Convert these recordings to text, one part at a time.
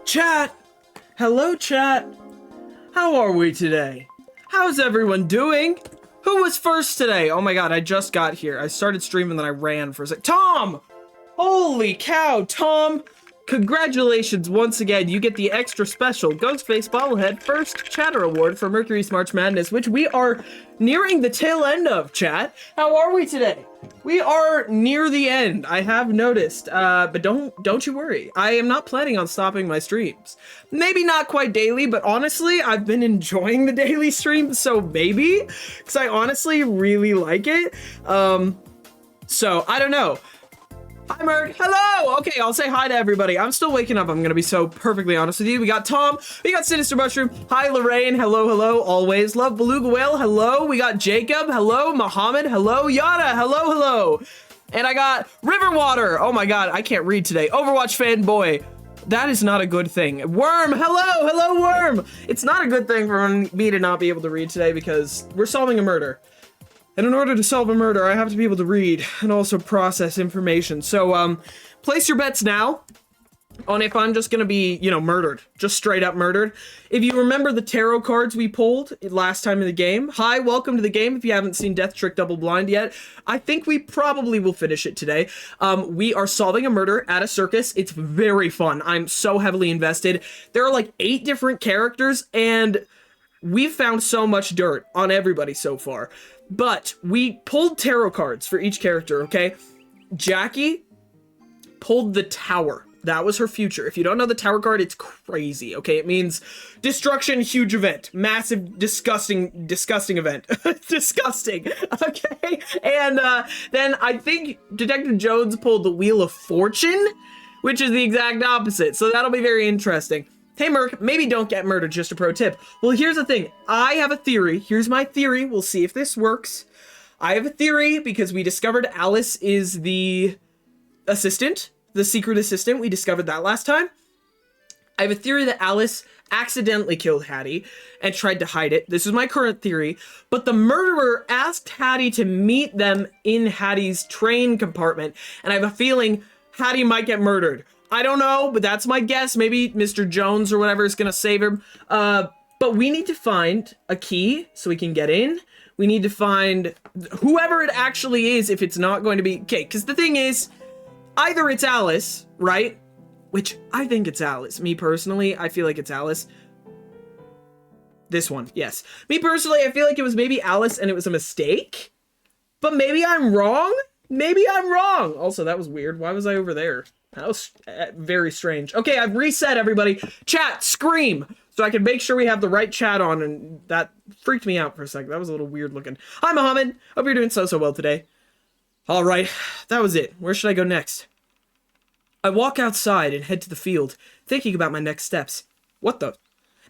Chat! Hello, chat! How are we today? How's everyone doing? Who was first today? Oh my god, I just got here. I started streaming, then I ran for a sec. Tom! Holy cow, Tom! Congratulations once again, you get the extra special Ghostface Bobblehead First Chatter Award for Mercury's March Madness, which we are nearing the tail end of, chat. How are we today? We are near the end, I have noticed, but don't you worry. I am not planning on stopping my streams. Maybe not quite daily, but honestly, I've been enjoying the daily streams, so maybe, because I honestly really like it. So, I don't know. Hi, Merc. Hello! Okay, I'll say hi to everybody. I'm still waking up. I'm gonna be so perfectly honest with you. We got Tom. We got Sinister Mushroom. Hi, Lorraine. Hello, hello. Always love Beluga Whale. Hello. We got Jacob. Hello. Muhammad. Hello. Yada. Hello, hello. And I got Riverwater. Oh my god, I can't read today. Overwatch fanboy. That is not a good thing. Worm. Hello. Hello, Worm. It's not a good thing for me to not be able to read today because we're solving a murder. And in order to solve a murder, I have to be able to read and also process information. So, place your bets now on if I'm just gonna be, you know, murdered. Just straight up murdered. If you remember the tarot cards we pulled last time in the game, hi, welcome to the game. If you haven't seen Death Trick Double Blind yet, I think we probably will finish it today. We are solving a murder at a circus. It's very fun. I'm so heavily invested. There are like 8 different characters, and we've found so much dirt on everybody so far. But we pulled tarot cards for each character, okay? Jackie pulled the Tower. That was her future. If you don't know the Tower card, it's crazy, okay? It means destruction, huge event, massive, disgusting event. Disgusting, okay? And then I think Detective Jones pulled the Wheel of Fortune, which is the exact opposite. So that'll be very interesting. Hey, Merc, maybe don't get murdered, just a pro tip. Well, here's the thing. I have a theory. Here's my theory. We'll see if this works. I have a theory because we discovered Alice is the assistant, the secret assistant. We discovered that last time. I have a theory that Alice accidentally killed Hattie and tried to hide it. This is my current theory. But the murderer asked Hattie to meet them in Hattie's train compartment. And I have a feeling Hattie might get murdered. I don't know, but that's my guess. Maybe Mr. Jones or whatever is gonna save him. But we need to find a key so we can get in. We need to find whoever it actually is if it's not going to be... Okay, because the thing is, either it's Alice, right? Which, I think it's Alice. Me personally, I feel like it's Alice. This one, yes. Me personally, I feel like it was maybe Alice and it was a mistake. But maybe I'm wrong? Maybe I'm wrong. Also, that was weird. Why was I over there? That was very strange. Okay, I've reset everybody. Chat, scream, so I can make sure we have the right chat on, and that freaked me out for a second. That was a little weird looking. Hi, Mohammed. Hope you're doing so well today. All right, that was it. Where should I go next? I walk outside and head to the field, thinking about my next steps. What the?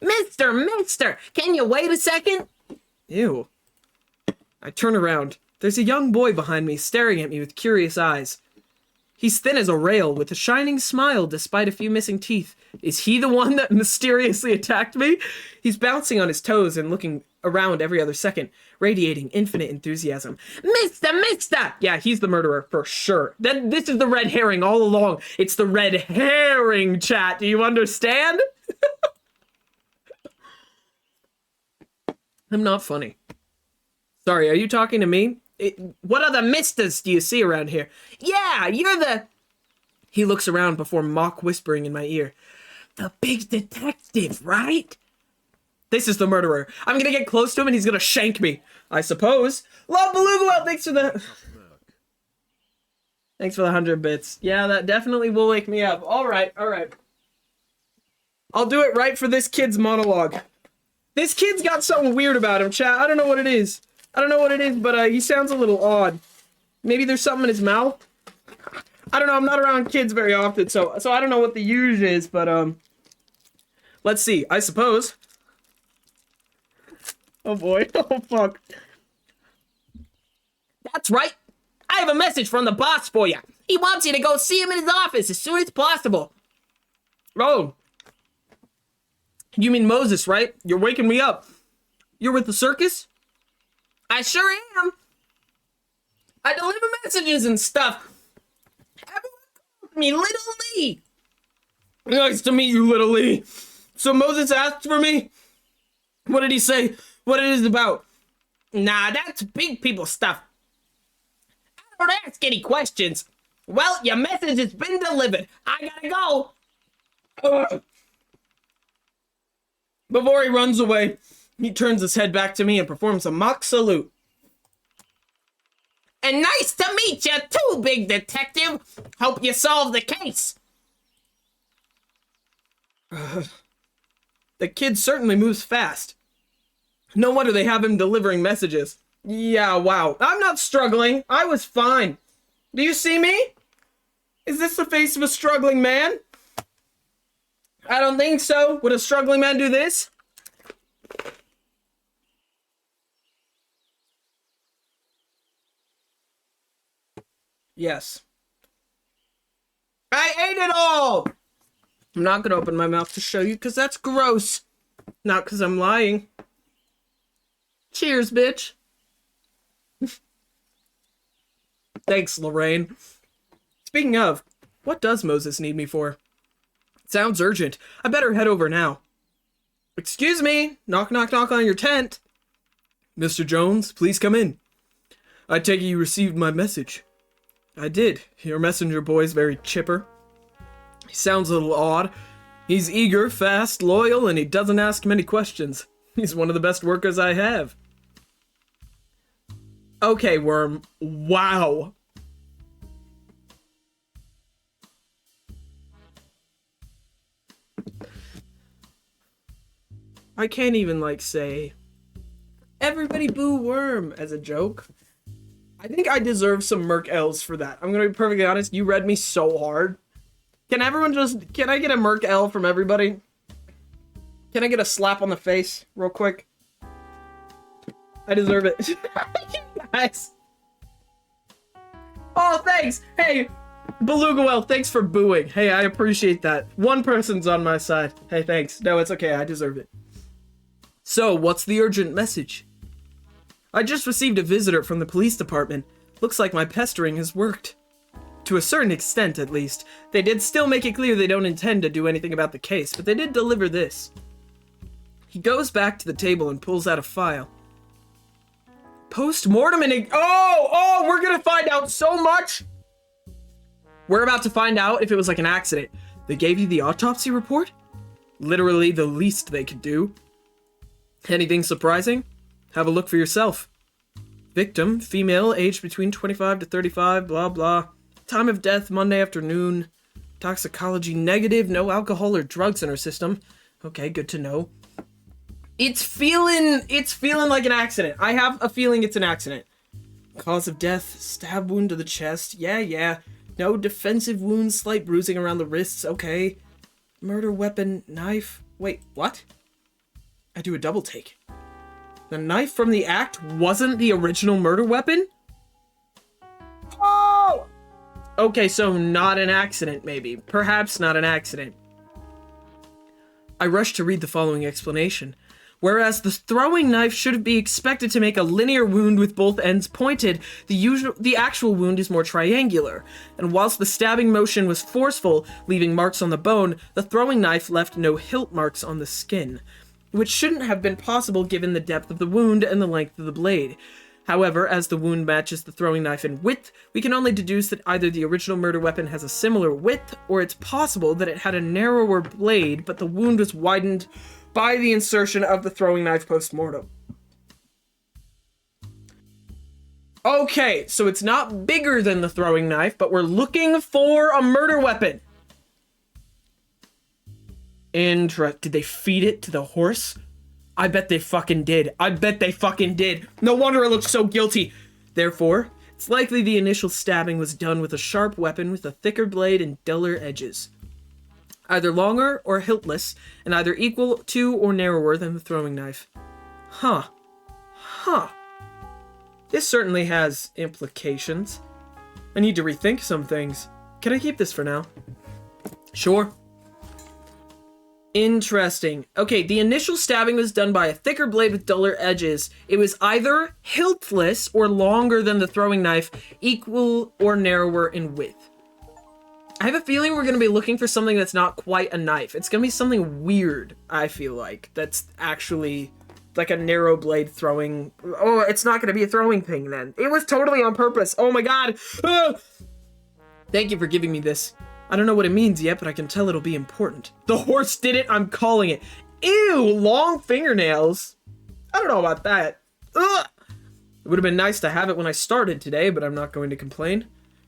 Mister, can you wait a second? Ew. I turn around. There's a young boy behind me, staring at me with curious eyes. He's thin as a rail, with a shining smile despite a few missing teeth. Is he the one that mysteriously attacked me? He's bouncing on his toes and looking around every other second, radiating infinite enthusiasm. Mister! Yeah, he's the murderer, for sure. This is the red herring all along. It's the red herring, chat. Do you understand? I'm not funny. Sorry, are you talking to me? What other misters do you see around here? Yeah, you're the... He looks around before mock whispering in my ear. The big detective, right? This is the murderer. I'm gonna get close to him and he's gonna shank me. I suppose. Love Beluga Whale, thanks for the... Thanks for the 100 bits. Yeah, that definitely will wake me up. Alright. I'll do it right for this kid's monologue. This kid's got something weird about him, chat. I don't know what it is. But he sounds a little odd. Maybe there's something in his mouth? I don't know, I'm not around kids very often, so I don't know what the use is, but, let's see, I suppose. Oh boy, oh fuck. That's right. I have a message from the boss for you. He wants you to go see him in his office as soon as possible. Oh. You mean Moses, right? You're waking me up. You're with the circus? I sure am. I deliver messages and stuff. Everyone calls me Little Lee. Nice to meet you, little Lee. So Moses asked for me? What did he say? What it is about? Nah, that's big people stuff. I don't ask any questions. Well, your message has been delivered. I gotta go. Ugh. Before he runs away, he turns his head back to me and performs a mock salute. And nice to meet you too, big detective. Hope you solve the case. The kid certainly moves fast. No wonder they have him delivering messages. Yeah, wow. I'm not struggling. I was fine. Do you see me? Is this the face of a struggling man? I don't think so. Would a struggling man do this? Yes. I ate it all! I'm not gonna open my mouth to show you because that's gross. Not because I'm lying. Cheers, bitch. Thanks, Lorraine. Speaking of, what does Moses need me for? Sounds urgent. I better head over now. Excuse me. Knock, knock, knock on your tent. Mr. Jones, please come in. I take it you received my message. I did. Your messenger boy's very chipper. He sounds a little odd. He's eager, fast, loyal, and he doesn't ask many questions. He's one of the best workers I have. Okay, Worm. Wow. I can't even, like, say, everybody boo Worm as a joke. I think I deserve some Merc L's for that. I'm gonna be perfectly honest, you read me so hard. Can I get a Merc L from everybody? Can I get a slap on the face real quick? I deserve it. Nice. Oh, thanks. Hey, Beluga, thanks for booing. Hey, I appreciate that. One person's on my side. Hey, thanks. No, it's okay. I deserve it. So, what's the urgent message? I just received a visitor from the police department. Looks like my pestering has worked. To a certain extent, at least. They did still make it clear they don't intend to do anything about the case, but they did deliver this. He goes back to the table and pulls out a file. Post-mortem and... Oh, we're gonna find out so much! We're about to find out if it was like an accident. They gave you the autopsy report? Literally the least they could do. Anything surprising? Have a look for yourself. Victim, female, aged between 25 to 35, blah blah. Time of death, Monday afternoon. Toxicology negative, no alcohol or drugs in her system. Okay, good to know. It's feeling like an accident. I have a feeling it's an accident. Cause of death, stab wound to the chest. Yeah. No defensive wounds, slight bruising around the wrists. Okay. Murder weapon, knife. Wait, what? I do a double take. The knife from the act wasn't the original murder weapon? Oh! Okay, so not an accident, maybe. Perhaps not an accident. I rush to read the following explanation. Whereas the throwing knife should be expected to make a linear wound with both ends pointed, the actual wound is more triangular. And whilst the stabbing motion was forceful, leaving marks on the bone, the throwing knife left no hilt marks on the skin, which shouldn't have been possible given the depth of the wound and the length of the blade. However, as the wound matches the throwing knife in width, we can only deduce that either the original murder weapon has a similar width, or it's possible that it had a narrower blade, but the wound was widened by the insertion of the throwing knife post-mortem. Okay, so it's not bigger than the throwing knife, but we're looking for a murder weapon. Did they feed it to the horse? I bet they fucking did. No wonder it looks so guilty. Therefore, it's likely the initial stabbing was done with a sharp weapon with a thicker blade and duller edges. Either longer or hiltless, and either equal to or narrower than the throwing knife. Huh. This certainly has implications. I need to rethink some things. Can I keep this for now? Sure. Interesting. Okay, the initial stabbing was done by a thicker blade with duller edges. It was either hiltless or longer than the throwing knife, equal or narrower in width. I have a feeling we're going to be looking for something that's not quite a knife. It's going to be something weird, I feel like, that's actually like a narrow blade throwing. Oh, it's not going to be a throwing thing then. It was totally on purpose. Oh my god. Ah! Thank you for giving me this. I don't know what it means yet, but I can tell it'll be important. The horse did it. I'm calling it. Ew, long fingernails. I don't know about that. Ugh. It would have been nice to have it when I started today, but I'm not going to complain.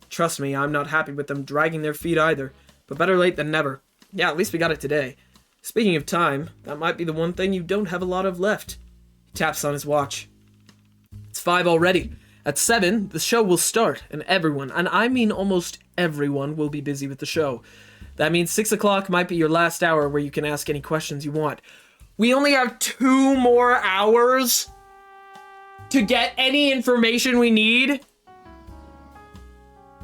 Trust me, I'm not happy with them dragging their feet either. But better late than never. Yeah, at least we got it today. Speaking of time, that might be the one thing you don't have a lot of left. He taps on his watch. It's 5 already. At 7, the show will start, and everyone, and I mean almost everyone, will be busy with the show. That means 6 o'clock might be your last hour where you can ask any questions you want. We only have 2 more hours to get any information we need?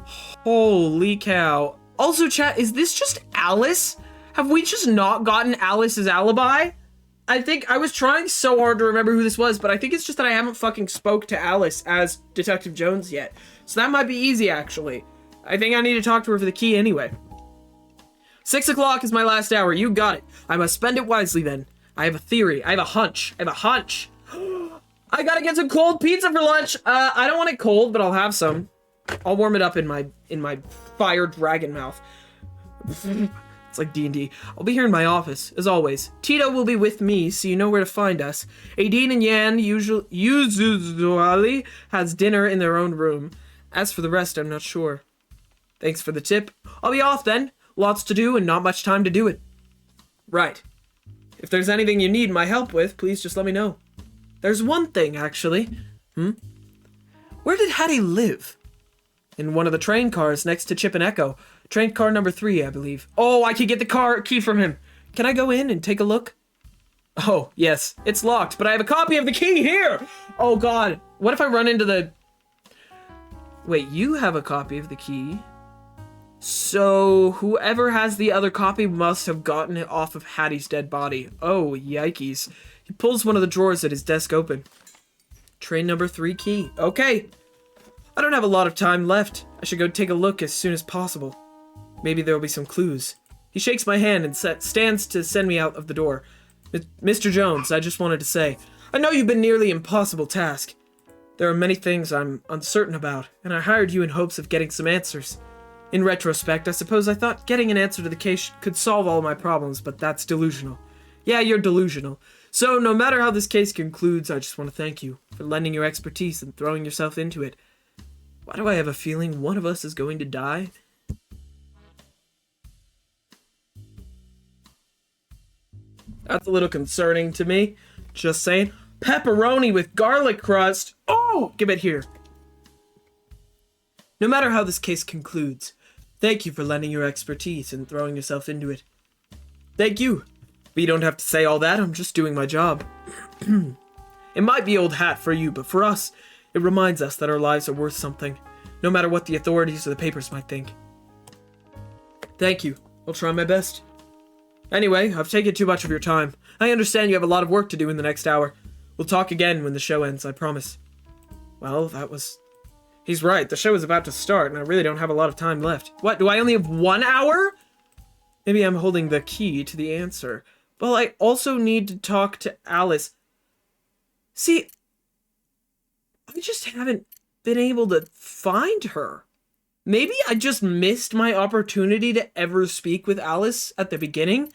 Holy cow. Also, chat, is this just Alice? Have we just not gotten Alice's alibi? I think I was trying so hard to remember who this was, but I think it's just that I haven't fucking spoke to Alice as Detective Jones yet. So that might be easy, actually. I think I need to talk to her for the key anyway. 6 o'clock is my last hour. You got it. I must spend it wisely then. I have a theory. I have a hunch. I gotta get some cold pizza for lunch. I don't want it cold, but I'll have some. I'll warm it up in my fire dragon mouth. It's like D&D. I'll be here in my office, as always. Tito will be with me, so you know where to find us. Aideen and Yan usually has dinner in their own room. As for the rest, I'm not sure. Thanks for the tip. I'll be off then. Lots to do and not much time to do it. Right. If there's anything you need my help with, please just let me know. There's one thing, actually. Where did Hattie live? In one of the train cars next to Chip and Echo. Train car number 3, I believe. Oh, I could get the car key from him. Can I go in and take a look? Oh, yes. It's locked, but I have a copy of the key here! Oh, God. What if I run into the... Wait, you have a copy of the key? So, whoever has the other copy must have gotten it off of Hattie's dead body. Oh, yikes. He pulls one of the drawers at his desk open. Train number 3 key. Okay. I don't have a lot of time left. I should go take a look as soon as possible. Maybe there will be some clues. He shakes my hand and stands to send me out of the door. Mr. Jones, I just wanted to say, I know you've been nearly impossible task. There are many things I'm uncertain about, and I hired you in hopes of getting some answers. In retrospect, I suppose I thought getting an answer to the case could solve all my problems, but that's delusional. Yeah, you're delusional. So, no matter how this case concludes, I just want to thank you for lending your expertise and throwing yourself into it. Why do I have a feeling one of us is going to die? That's a little concerning to me. Just saying. Pepperoni with garlic crust. Oh, give it here. No matter how this case concludes, thank you for lending your expertise and throwing yourself into it. Thank you. But you don't have to say all that. I'm just doing my job. It might be old hat for you, but for us, it reminds us that our lives are worth something, no matter what the authorities or the papers might think. Thank you. I'll try my best. Anyway, I've taken too much of your time. I understand you have a lot of work to do in the next hour. We'll talk again when the show ends, I promise. Well, that was... He's right, the show is about to start, and I really don't have a lot of time left. What, do I only have 1 hour? Maybe I'm holding the key to the answer. Well, I also need to talk to Alice. See, I just haven't been able to find her. Maybe I just missed my opportunity to ever speak with Alice at the beginning,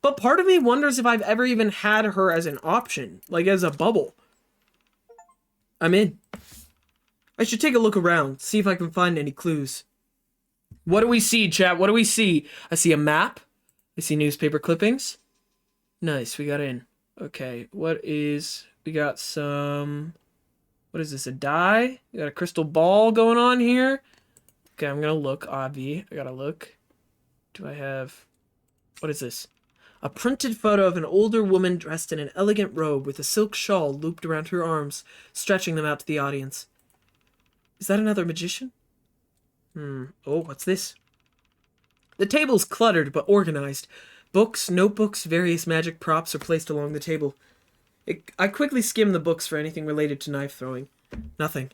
but part of me wonders if I've ever even had her as an option, like as a bubble. I'm in. I should take a look around, see if I can find any clues. What do we see, chat? What do we see? I see a map. I see newspaper clippings. Nice, we got in. Okay, we got some... What is this, a die? We got a crystal ball going on here. Okay, I'm gonna look, Avi. I gotta look. Do I have... What is this? A printed photo of an older woman dressed in an elegant robe with a silk shawl looped around her arms, stretching them out to the audience. Is that another magician? Oh, what's this? The table's cluttered but organized. Books, notebooks, various magic props are placed along the table. I quickly skim the books for anything related to knife throwing. Nothing.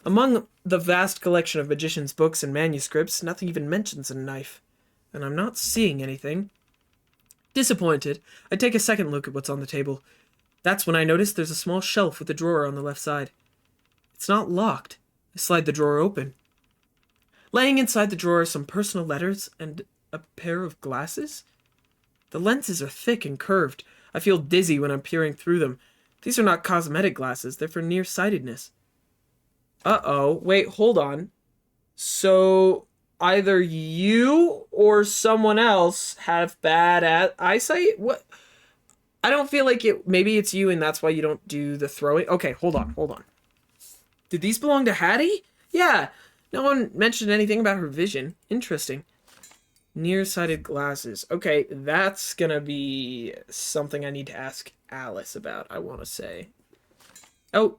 Among the vast collection of magicians' books and manuscripts, nothing even mentions a knife. And I'm not seeing anything. Disappointed, I take a second look at what's on the table. That's when I notice there's a small shelf with a drawer on the left side. It's not locked. I slide the drawer open. Laying inside the drawer are some personal letters and a pair of glasses. The lenses are thick and curved. I feel dizzy when I'm peering through them. These are not cosmetic glasses, they're for nearsightedness. Uh-oh, wait, hold on. So, either you or someone else have bad eyesight? What? I don't feel like it. Maybe it's you and that's why you don't do the throwing. Okay, hold on. Did these belong to Hattie? Yeah, no one mentioned anything about her vision. Interesting. Nearsighted glasses. Okay, that's gonna be something I need to ask Alice about, I want to say. Oh,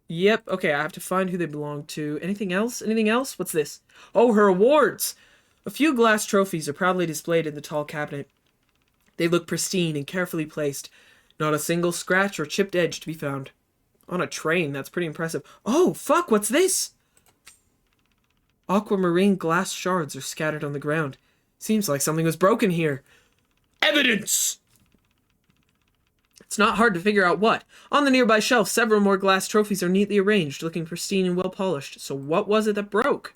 yep, okay, I have to find who they belong to. Anything else? Anything else? What's this? Oh, her awards! A few glass trophies are proudly displayed in the tall cabinet. They look pristine and carefully placed. Not a single scratch or chipped edge to be found. On a train, that's pretty impressive. Oh, fuck, what's this? Aquamarine glass shards are scattered on the ground. Seems like something was broken here. Evidence! It's not hard to figure out what. On the nearby shelf, several more glass trophies are neatly arranged, looking pristine and well polished. So what was it that broke?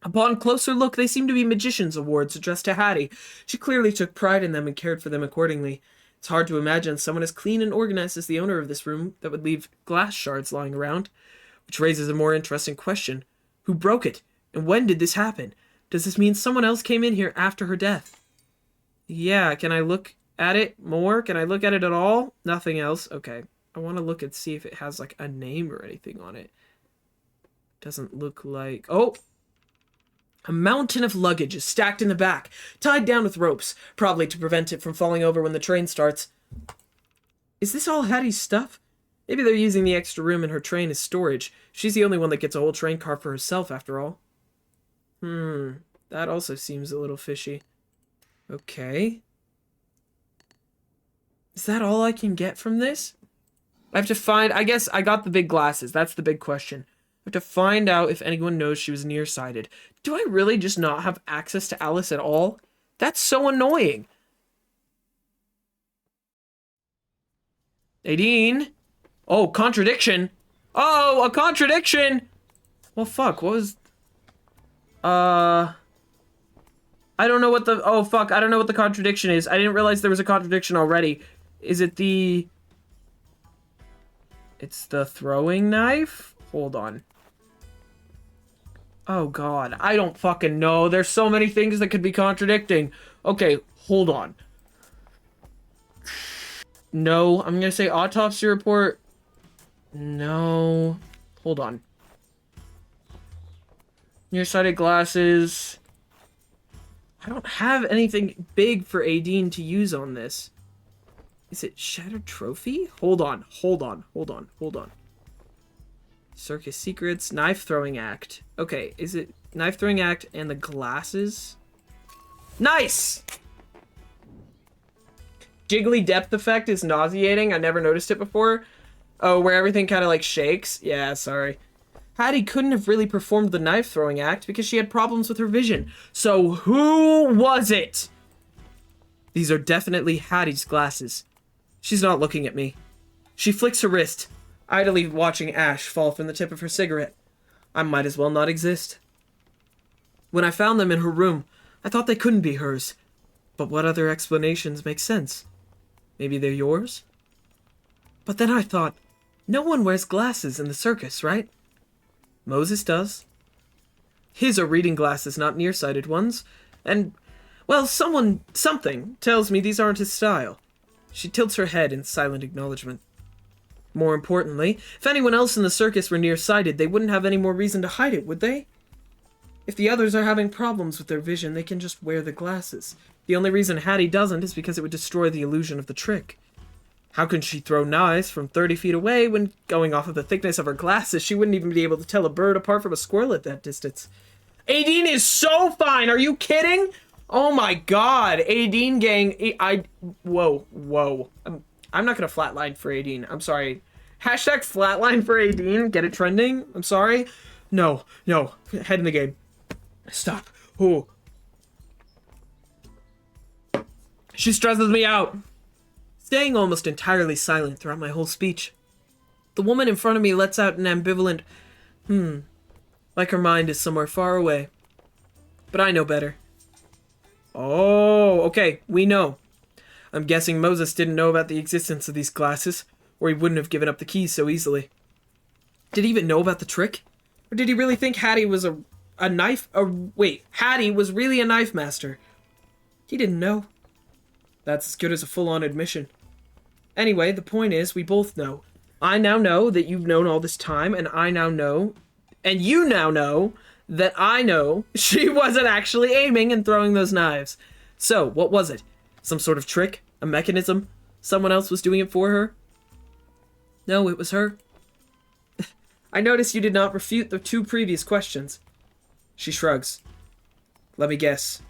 Upon closer look, they seem to be Magician's Awards addressed to Hattie. She clearly took pride in them and cared for them accordingly. It's hard to imagine someone as clean and organized as the owner of this room that would leave glass shards lying around. Which raises a more interesting question. Who broke it? And when did this happen? Does this mean someone else came in here after her death? Yeah, can I look at it more? Can I look at it at all? Nothing else? Okay. I want to look and see if it has, like, a name or anything on it. Doesn't look like... Oh! A mountain of luggage is stacked in the back, tied down with ropes, probably to prevent it from falling over when the train starts. Is this all Hattie's stuff? Maybe they're using the extra room in her train as storage. She's the only one that gets a whole train car for herself, after all. That also seems a little fishy. Okay. Is that all I can get from this? I have to find... I guess I got the big glasses. That's the big question. I have to find out if anyone knows she was nearsighted. Do I really just not have access to Alice at all? That's so annoying. Nadine? Oh, contradiction. Oh, a contradiction! Well, fuck, what was... I don't know what the... Oh, fuck, I don't know what the contradiction is. I didn't realize there was a contradiction already. Is it the... It's the throwing knife? Hold on. Oh, God. I don't fucking know. There's so many things that could be contradicting. Okay, hold on. No, I'm gonna say autopsy report. No. Hold on. Nearsighted glasses. I don't have anything big for Adine to use on this. Is it Shattered Trophy? Hold on. Circus Secrets, Knife Throwing Act. Okay, is it Knife Throwing Act and the glasses? Nice! Jiggly depth effect is nauseating. I never noticed it before. Oh, where everything kind of like shakes? Yeah, sorry. Hattie couldn't have really performed the knife throwing act because she had problems with her vision. So who was it? These are definitely Hattie's glasses. She's not looking at me. She flicks her wrist, idly watching ash fall from the tip of her cigarette. I might as well not exist. When I found them in her room, I thought they couldn't be hers. But what other explanations make sense? Maybe they're yours? But then I thought, no one wears glasses in the circus, right? Moses does. His are reading glasses, not nearsighted ones. And, well, something tells me these aren't his style. She tilts her head in silent acknowledgement. More importantly, if anyone else in the circus were nearsighted, they wouldn't have any more reason to hide it, would they? If the others are having problems with their vision, they can just wear the glasses. The only reason Hattie doesn't is because it would destroy the illusion of the trick. How can she throw knives from 30 feet away when, going off of the thickness of her glasses, she wouldn't even be able to tell a bird apart from a squirrel at that distance? Adine is so fine! Are you kidding? Oh my god, Adine gang, whoa. I'm not gonna flatline for Adine. I'm sorry. Hashtag flatline for Aideen. Get it trending. I'm sorry. No. Head in the game. Stop. Ooh. She stresses me out. Staying almost entirely silent throughout my whole speech, the woman in front of me lets out an ambivalent, like her mind is somewhere far away. But I know better. Oh, okay, we know. I'm guessing Moses didn't know about the existence of these glasses, or he wouldn't have given up the keys so easily. Did he even know about the trick? Or did he really think Hattie was Hattie was really a knife master? He didn't know. That's as good as a full-on admission. Anyway, the point is, we both know. I now know that you've known all this time, and I now know, and you now know, that I know she wasn't actually aiming and throwing those knives. So, what was it? Some sort of trick? A mechanism? Someone else was doing it for her? No, it was her. I noticed you did not refute the 2 previous questions. She shrugs. Let me guess.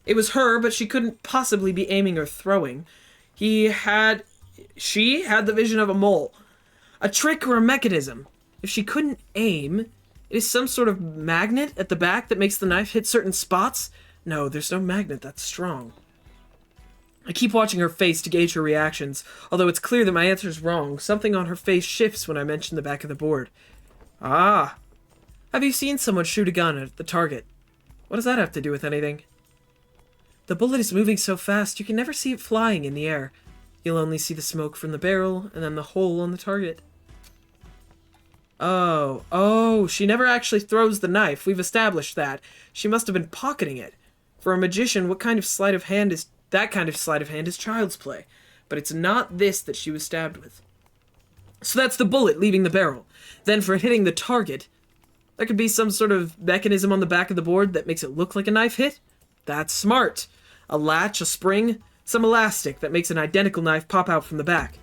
It was her, but she couldn't possibly be aiming or throwing. She had the vision of a mole. A trick or a mechanism. If she couldn't aim, it is some sort of magnet at the back that makes the knife hit certain spots? No, there's no magnet that's strong. I keep watching her face to gauge her reactions, although it's clear that my answer is wrong. Something on her face shifts when I mention the back of the board. Ah. Have you seen someone shoot a gun at the target? What does that have to do with anything? The bullet is moving so fast you can never see it flying in the air. You'll only see the smoke from the barrel and then the hole on the target. Oh, she never actually throws the knife. We've established that. She must have been pocketing it. For a magician, that kind of sleight of hand is child's play. But it's not this that she was stabbed with. So that's the bullet leaving the barrel. Then for hitting the target, there could be some sort of mechanism on the back of the board that makes it look like a knife hit? That's smart. A latch, a spring, some elastic that makes an identical knife pop out from the back.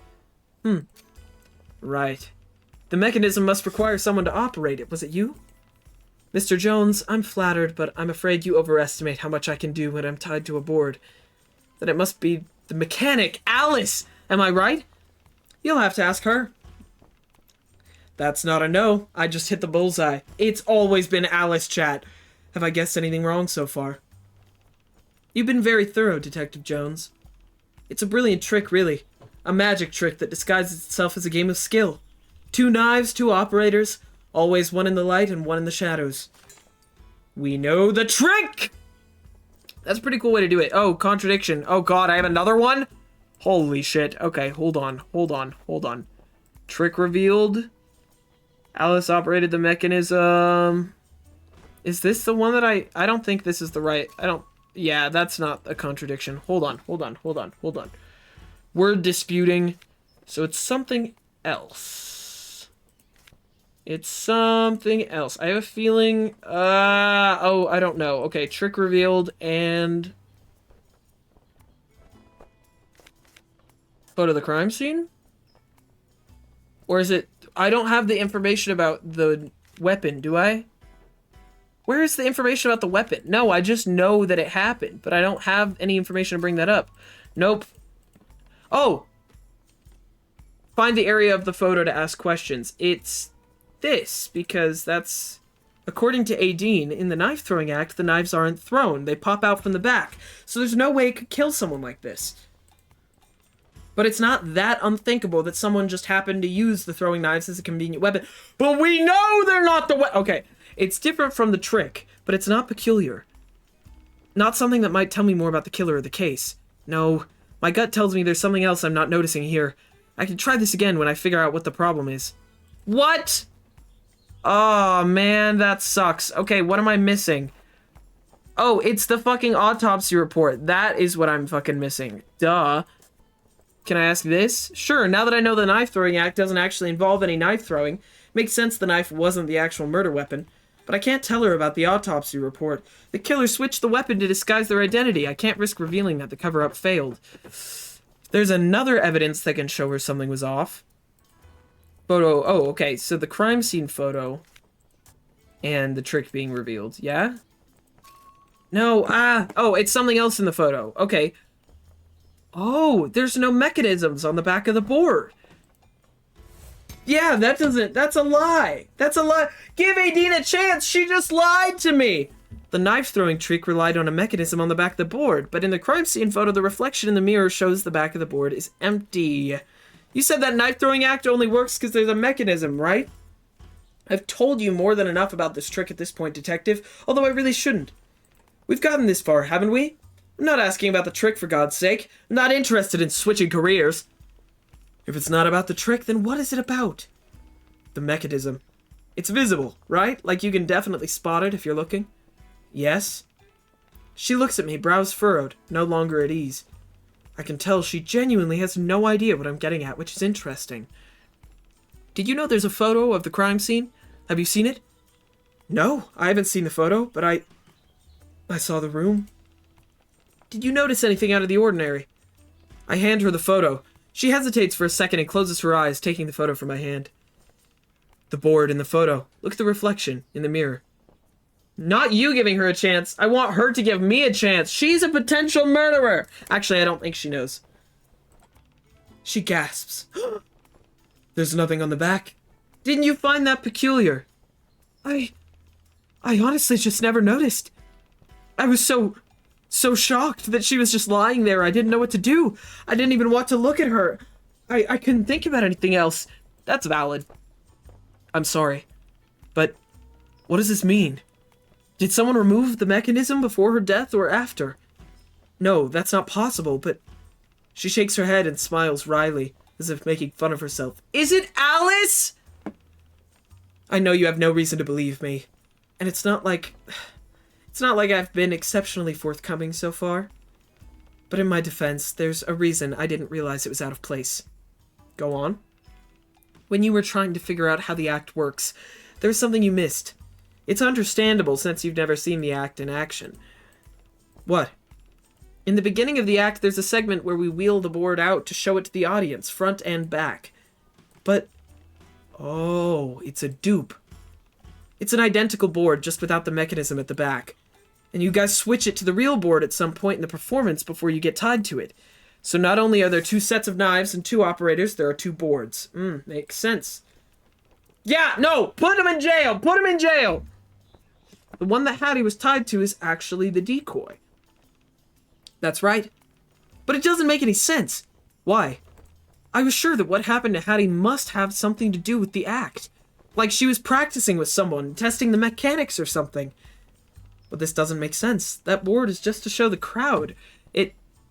Right. The mechanism must require someone to operate it. Was it you? Mr. Jones, I'm flattered, but I'm afraid you overestimate how much I can do when I'm tied to a board. Then it must be the mechanic, Alice! Am I right? You'll have to ask her. That's not a no. I just hit the bullseye. It's always been Alice, chat. Have I guessed anything wrong so far? You've been very thorough, Detective Jones. It's a brilliant trick, really. A magic trick that disguises itself as a game of skill. 2 knives, 2 operators, always one in the light and one in the shadows. We know the trick! That's a pretty cool way to do it. Oh, contradiction. Oh god, I have another one? Holy shit. Okay, hold on. Trick revealed. Alice operated the mechanism. Is this the one that I don't think this is the right... Yeah, that's not a contradiction. Hold on. Word disputing. So it's something else. I have a feeling... I don't know. Okay, trick revealed and... Photo of the crime scene? Or is it... I don't have the information about the weapon, do I? Where is the information about the weapon? No, I just know that it happened, but I don't have any information to bring that up. Nope. Oh! Find the area of the photo to ask questions. It's this, because that's... According to Aideen, in the knife throwing act, the knives aren't thrown. They pop out from the back. So there's no way it could kill someone like this. But it's not that unthinkable that someone just happened to use the throwing knives as a convenient weapon. But we know they're not the weapon! Okay. It's different from the trick, but it's not peculiar. Not something that might tell me more about the killer or the case. No, my gut tells me there's something else I'm not noticing here. I can try this again when I figure out what the problem is. What? Oh, man, that sucks. Okay, what am I missing? Oh, it's the fucking autopsy report. That is what I'm fucking missing. Duh. Can I ask this? Sure, now that I know the knife throwing act doesn't actually involve any knife throwing, makes sense the knife wasn't the actual murder weapon. But I can't tell her about the autopsy report. The killer switched the weapon to disguise their identity. I can't risk revealing that the cover-up failed. There's another evidence that can show her something was off. Photo. Oh, okay. So the crime scene photo and the trick being revealed. Yeah? No. Oh, it's something else in the photo. Okay. Oh, there's no mechanisms on the back of the board. Yeah, that's a lie. That's a lie. Give Aideen a chance. She just lied to me. The knife throwing trick relied on a mechanism on the back of the board, but in the crime scene photo, the reflection in the mirror shows the back of the board is empty. You said that knife throwing act only works because there's a mechanism, right? I've told you more than enough about this trick at this point, detective, although I really shouldn't. We've gotten this far, haven't we? I'm not asking about the trick, for God's sake. I'm not interested in switching careers. If it's not about the trick, then what is it about? The mechanism. It's visible, right? Like you can definitely spot it if you're looking. Yes? She looks at me, brows furrowed, no longer at ease. I can tell she genuinely has no idea what I'm getting at, which is interesting. Did you know there's a photo of the crime scene? Have you seen it? No, I haven't seen the photo, but I saw the room. Did you notice anything out of the ordinary? I hand her the photo. She hesitates for a second and closes her eyes, taking the photo from my hand. The board in the photo. Look at the reflection in the mirror. Not you giving her a chance. I want her to give me a chance. She's a potential murderer. Actually, I don't think she knows. She gasps. There's nothing on the back. Didn't you find that peculiar? I honestly just never noticed. I was so shocked that she was just lying there. I didn't know what to do. I didn't even want to look at her. I couldn't think about anything else. That's valid. I'm sorry. But what does this mean? Did someone remove the mechanism before her death or after? No, that's not possible, but... She shakes her head and smiles wryly, as if making fun of herself. Is it Alice? I know you have no reason to believe me. And it's not like I've been exceptionally forthcoming so far. But in my defense, there's a reason I didn't realize it was out of place. Go on. When you were trying to figure out how the act works, there was something you missed. It's understandable since you've never seen the act in action. What? In the beginning of the act, there's a segment where we wheel the board out to show it to the audience, front and back. But... oh, it's a dupe. It's an identical board, just without the mechanism at the back. And you guys switch it to the real board at some point in the performance before you get tied to it. So not only are there 2 sets of knives and 2 operators, there are 2 boards. Makes sense. Yeah, no! Put him in jail! Put him in jail! The one that Hattie was tied to is actually the decoy. That's right. But it doesn't make any sense. Why? I was sure that what happened to Hattie must have something to do with the act. Like she was practicing with someone, testing the mechanics or something. But this doesn't make sense. That board is just to show the crowd.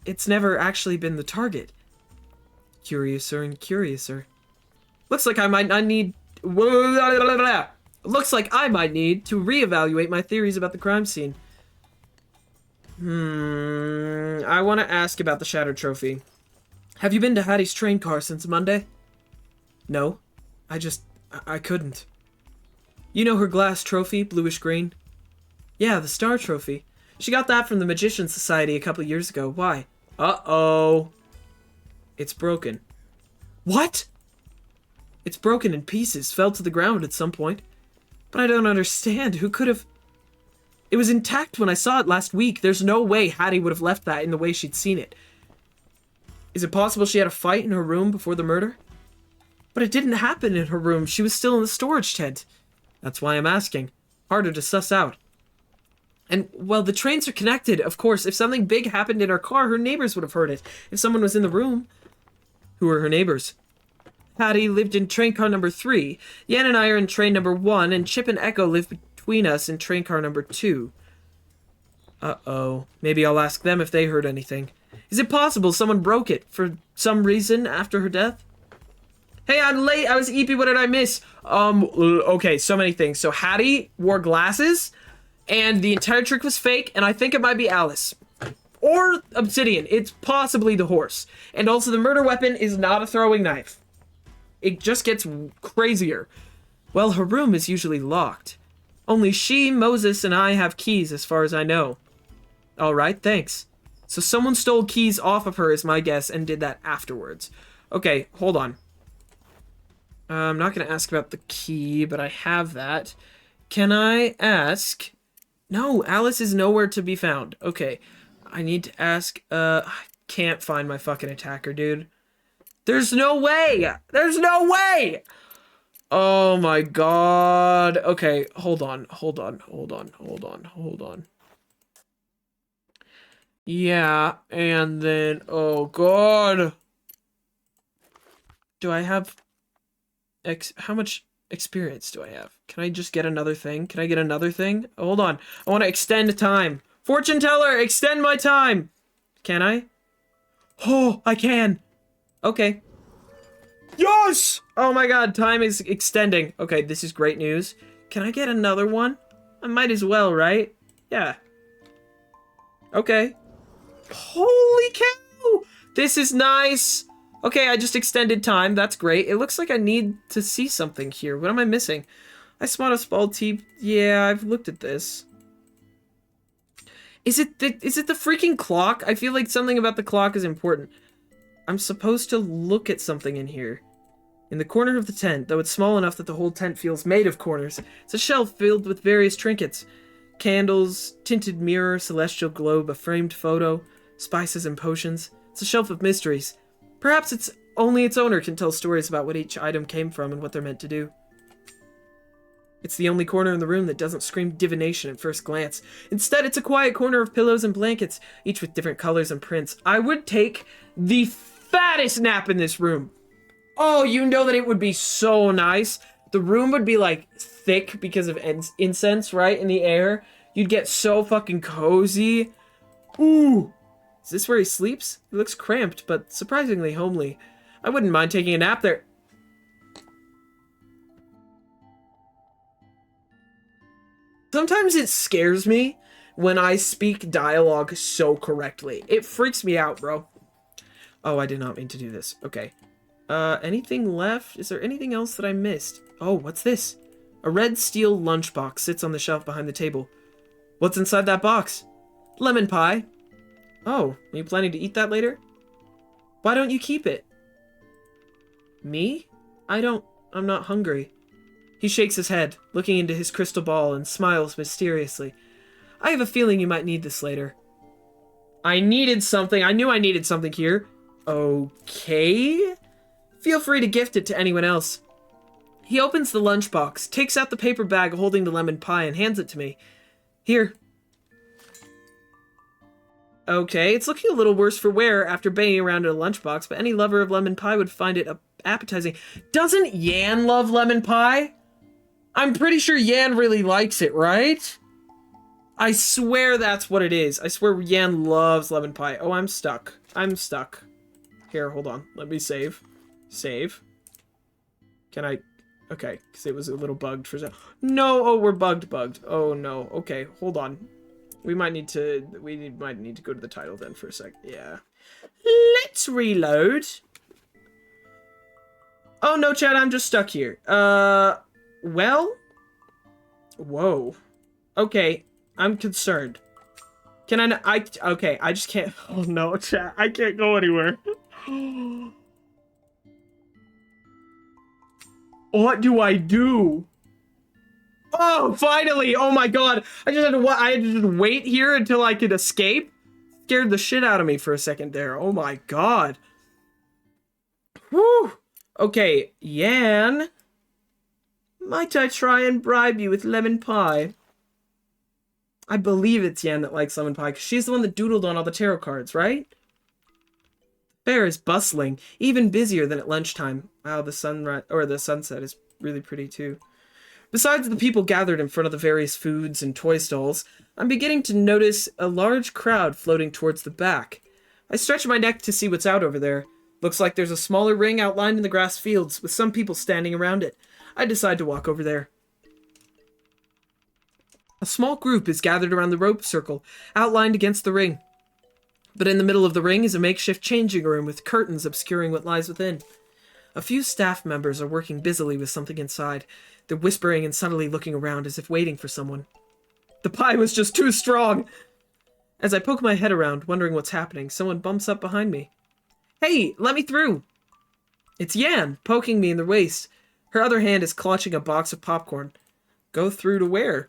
It's never actually been the target. Curiouser and curiouser. Looks like I might need to reevaluate my theories about the crime scene. I want to ask about the Shattered Trophy. Have you been to Hattie's train car since Monday? No. I couldn't. You know her glass trophy, bluish green? Yeah, the Star Trophy. She got that from the Magician Society a couple years ago. Why? Uh-oh. It's broken. What? It's broken in pieces, fell to the ground at some point. But I don't understand. Who could have... It was intact when I saw it last week. There's no way Hattie would have left that in the way she'd seen it. Is it possible she had a fight in her room before the murder? But it didn't happen in her room. She was still in the storage tent. That's why I'm asking. Harder to suss out. And, well, the trains are connected. Of course, if something big happened in her car, her neighbors would have heard it. If someone was in the room. Who are her neighbors? Hattie lived in train car number 3. Yan and I are in train number 1, and Chip and Echo live between us in train car number 2. Uh-oh. Maybe I'll ask them if they heard anything. Is it possible someone broke it for some reason after her death? Hey, I'm late. I was eepy. What did I miss? Okay, so many things. So Hattie wore glasses, and the entire trick was fake, and I think it might be Alice. Or Obsidian. It's possibly the horse. And also the murder weapon is not a throwing knife. It just gets crazier. Well, her room is usually locked. Only she, Moses, and I have keys as far as I know. Alright, thanks. So someone stole keys off of her is my guess and did that afterwards. Okay, hold on. I'm not going to ask about the key, but I have that. Can I ask... No, Alice is nowhere to be found. Okay, I need to ask... I can't find my fucking attacker, dude. There's no way! There's no way! Oh my god. Okay, hold on, hold on, hold on, hold on, hold on. Yeah, and then, oh god. Do I have how much experience do I have? Can I just get another thing? Can I get another thing? Hold on. I want to extend time. Fortune teller, extend my time. Can I? Oh, I can. Okay. Yes! Oh my god, time is extending. Okay, this is great news. Can I get another one? I might as well, right? Yeah. Okay. Holy cow! This is nice. Okay, I just extended time. That's great. It looks like I need to see something here. What am I missing? I spot a small teep. Yeah, I've looked at this. Is it the freaking clock? I feel like something about the clock is important. I'm supposed to look at something in here. In the corner of the tent, though it's small enough that the whole tent feels made of corners, it's a shelf filled with various trinkets. Candles, tinted mirror, celestial globe, a framed photo, spices and potions. It's a shelf of mysteries. Perhaps it's only its owner can tell stories about what each item came from and what they're meant to do. It's the only corner in the room that doesn't scream divination at first glance. Instead, it's a quiet corner of pillows and blankets, each with different colors and prints. I would take the fattest nap in this room. Oh, you know that it would be so nice. The room would be like thick because of incense, right? In the air. You'd get so fucking cozy. Ooh. Is this where he sleeps? He looks cramped, but surprisingly homely. I wouldn't mind taking a nap there. Sometimes it scares me when I speak dialogue so correctly. It freaks me out, bro. Oh, I did not mean to do this. Okay. Anything left? Is there anything else that I missed? Oh, what's this? A red steel lunchbox sits on the shelf behind the table. What's inside that box? Lemon pie. Oh, are you planning to eat that later? Why don't you keep it? Me? I'm not hungry. He shakes his head, looking into his crystal ball, and smiles mysteriously. I have a feeling you might need this later. I needed something. I knew I needed something here. Okay. Feel free to gift it to anyone else. He opens the lunchbox, takes out the paper bag holding the lemon pie, and hands it to me. Here. Okay, it's looking a little worse for wear after banging around in a lunchbox, but any lover of lemon pie would find it appetizing. Doesn't Yan love lemon pie? I'm pretty sure Yan really likes it, right? I swear that's what it is. I swear Yan loves lemon pie. Oh, I'm stuck. I'm stuck. Here, hold on. Let me save. Save. Can I... Okay, because it was a little bugged for... No! Oh, we're bugged. Oh, no. Okay, hold on. We might need to go to the title then for a sec. Yeah. Let's reload. Oh, no, Chad, I'm just stuck here. Well? Whoa. Okay, I'm concerned. Can okay, I just can't... Oh, no, Chad, I can't go anywhere. What do I do? Oh, finally! Oh my god! I had to just wait here until I could escape? Scared the shit out of me for a second there. Oh my god. Whew! Okay, Yan. Might I try and bribe you with lemon pie? I believe it's Yan that likes lemon pie, because she's the one that doodled on all the tarot cards, right? The fair is bustling, even busier than at lunchtime. Wow, the sunset is really pretty too. Besides the people gathered in front of the various foods and toy stalls, I'm beginning to notice a large crowd floating towards the back. I stretch my neck to see what's out over there. Looks like there's a smaller ring outlined in the grass fields, with some people standing around it. I decide to walk over there. A small group is gathered around the rope circle, outlined against the ring. But in the middle of the ring is a makeshift changing room with curtains obscuring what lies within. A few staff members are working busily with something inside. They're whispering and subtly looking around as if waiting for someone. The pie was just too strong! As I poke my head around, wondering what's happening, someone bumps up behind me. Hey, let me through! It's Yan, poking me in the waist. Her other hand is clutching a box of popcorn. Go through to where?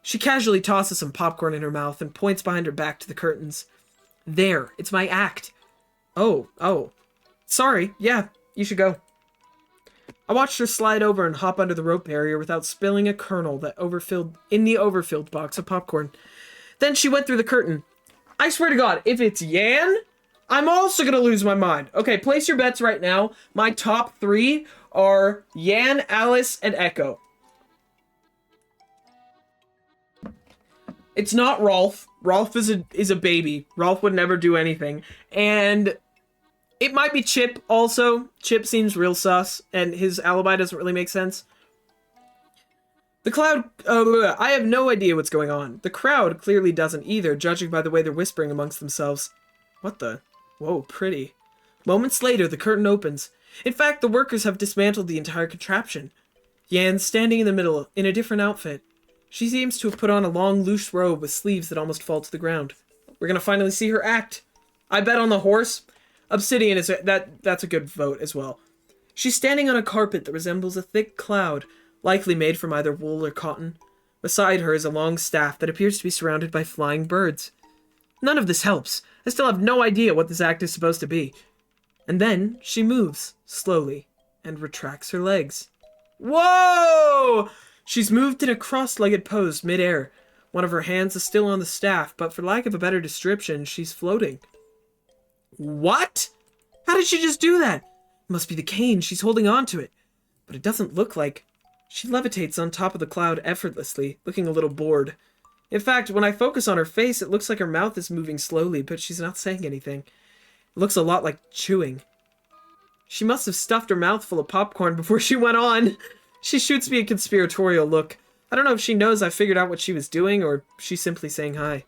She casually tosses some popcorn in her mouth and points behind her back to the curtains. There, it's my act. Oh. Sorry, yeah, you should go. I watched her slide over and hop under the rope barrier without spilling a kernel that overfilled in the overfilled box of popcorn. Then she went through the curtain. I swear to God, if it's Yan, I'm also gonna lose my mind. Okay, place your bets right now. My top 3 are Yan, Alice, and Echo. It's not Rolf. Rolf is a baby. Rolf would never do anything. And it might be Chip also. Chip seems real sus, and his alibi doesn't really make sense. The cloud... I have no idea what's going on. The crowd clearly doesn't either, judging by the way they're whispering amongst themselves. What the... Whoa, pretty. Moments later, the curtain opens. In fact, the workers have dismantled the entire contraption. Yan's standing in the middle, in a different outfit. She seems to have put on a long, loose robe with sleeves that almost fall to the ground. We're gonna finally see her act. I bet on the horse. Obsidian is that's a good vote as well. She's standing on a carpet that resembles a thick cloud, likely made from either wool or cotton. Beside her is a long staff that appears to be surrounded by flying birds. None of this helps. I still have no idea what this act is supposed to be. And then she moves, slowly, and retracts her legs. Whoa! She's moved in a cross-legged pose mid-air. One of her hands is still on the staff, but for lack of a better description, she's floating. What? How did she just do that? It must be the cane. She's holding on to it. But it doesn't look like... She levitates on top of the cloud effortlessly, looking a little bored. In fact, when I focus on her face, it looks like her mouth is moving slowly, but she's not saying anything. It looks a lot like chewing. She must have stuffed her mouth full of popcorn before she went on. She shoots me a conspiratorial look. I don't know if she knows I figured out what she was doing, or she's simply saying hi.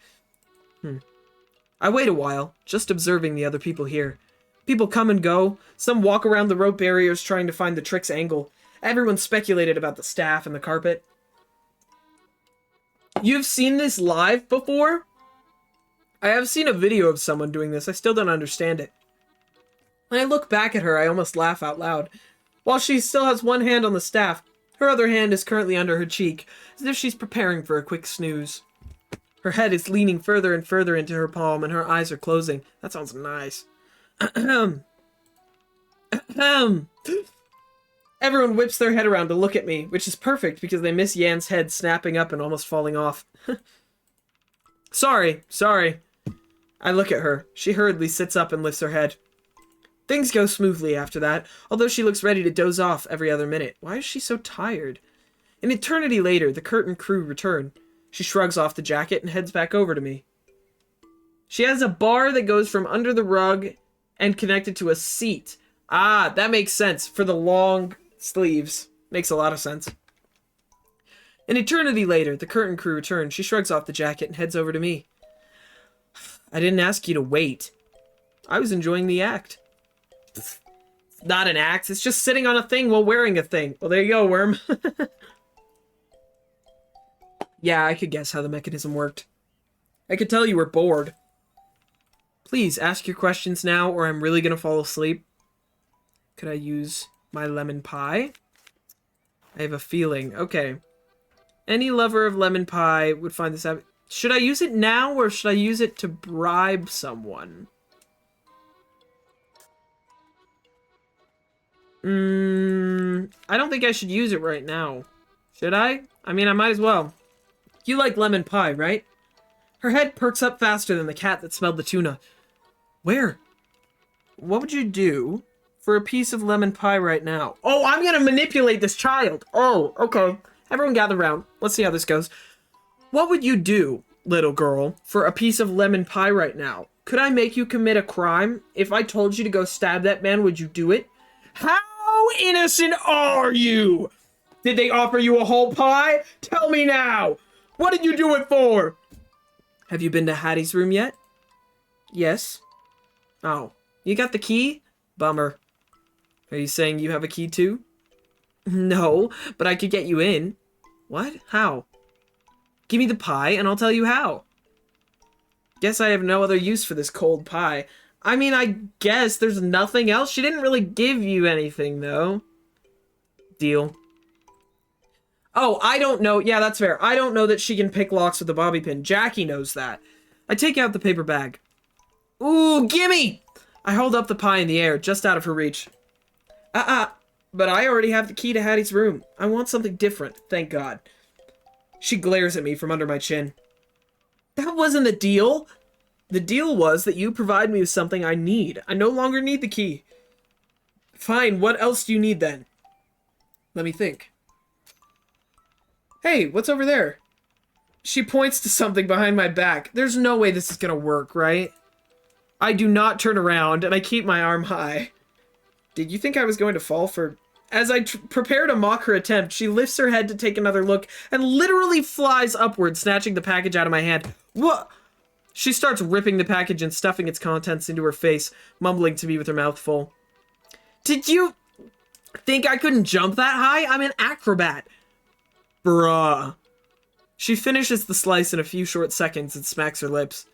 I wait a while, just observing the other people here. People come and go. Some walk around the rope barriers trying to find the trick's angle. Everyone speculated about the staff and the carpet. You've seen this live before? I have seen a video of someone doing this. I still don't understand it. When I look back at her, I almost laugh out loud. While she still has one hand on the staff, her other hand is currently under her cheek, as if she's preparing for a quick snooze. Her head is leaning further and further into her palm, and her eyes are closing. That sounds nice. Everyone whips their head around to look at me, which is perfect because they miss Yan's head snapping up and almost falling off. Sorry. I look at her. She hurriedly sits up and lifts her head. Things go smoothly after that, although she looks ready to doze off every other minute. Why is she so tired? An eternity later, the curtain crew return. She shrugs off the jacket and heads back over to me. She has a bar that goes from under the rug and connected to a seat. Ah, that makes sense for the long sleeves. Makes a lot of sense. An eternity later, the curtain crew return. She shrugs off the jacket and heads over to me. I didn't ask you to wait. I was enjoying the act. It's not an act, it's just sitting on a thing while wearing a thing. Well, there you go, Worm. Yeah, I could guess how the mechanism worked. I could tell you were bored. Please, ask your questions now, or I'm really gonna fall asleep. Could I use my lemon pie? I have a feeling. Okay. Any lover of lemon pie would find this out. Should I use it now, or should I use it to bribe someone? I don't think I should use it right now. Should I? I mean, I might as well. You like lemon pie, right? Her head perks up faster than the cat that smelled the tuna. Where? What would you do for a piece of lemon pie right now? Oh, I'm gonna manipulate this child. Oh, okay. Everyone gather around. Let's see how this goes. What would you do, little girl, for a piece of lemon pie right now? Could I make you commit a crime? If I told you to go stab that man, would you do it? How innocent are you? Did they offer you a whole pie? Tell me now. What did you do it for? Have you been to Hattie's room yet? Yes. Oh, you got the key? Bummer. Are you saying you have a key too? No, but I could get you in. What? How? Give me the pie and I'll tell you how. Guess I have no other use for this cold pie. I mean, I guess there's nothing else. She didn't really give you anything, though. Deal. Oh, I don't know. Yeah, that's fair. I don't know that she can pick locks with a bobby pin. Jackie knows that. I take out the paper bag. Ooh, gimme! I hold up the pie in the air, just out of her reach. But I already have the key to Hattie's room. I want something different, thank God. She glares at me from under my chin. That wasn't the deal. The deal was that you provide me with something I need. I no longer need the key. Fine, what else do you need then? Let me think. Hey, what's over there? She points to something behind my back. There's no way this is gonna work, right? I do not turn around, and I keep my arm high. Did you think I was going to fall for... As I prepare to mock her attempt, she lifts her head to take another look, and literally flies upward, snatching the package out of my hand. What? She starts ripping the package and stuffing its contents into her face, mumbling to me with her mouth full. Did you think I couldn't jump that high? I'm an acrobat. Bruh. She finishes the slice in a few short seconds and smacks her lips.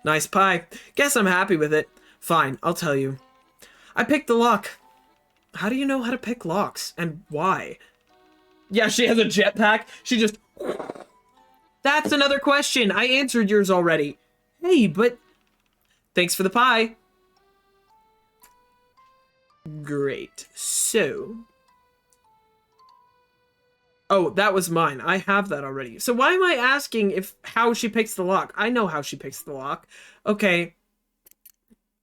Nice pie. Guess I'm happy with it. Fine, I'll tell you. I picked the lock. How do you know how to pick locks? And why? Yeah, she has a jetpack. She just... That's another question. I answered yours already. Hey, but... Thanks for the pie. Great. So... Oh, that was mine. I have that already. So why am I asking how she picks the lock? I know how she picks the lock. Okay.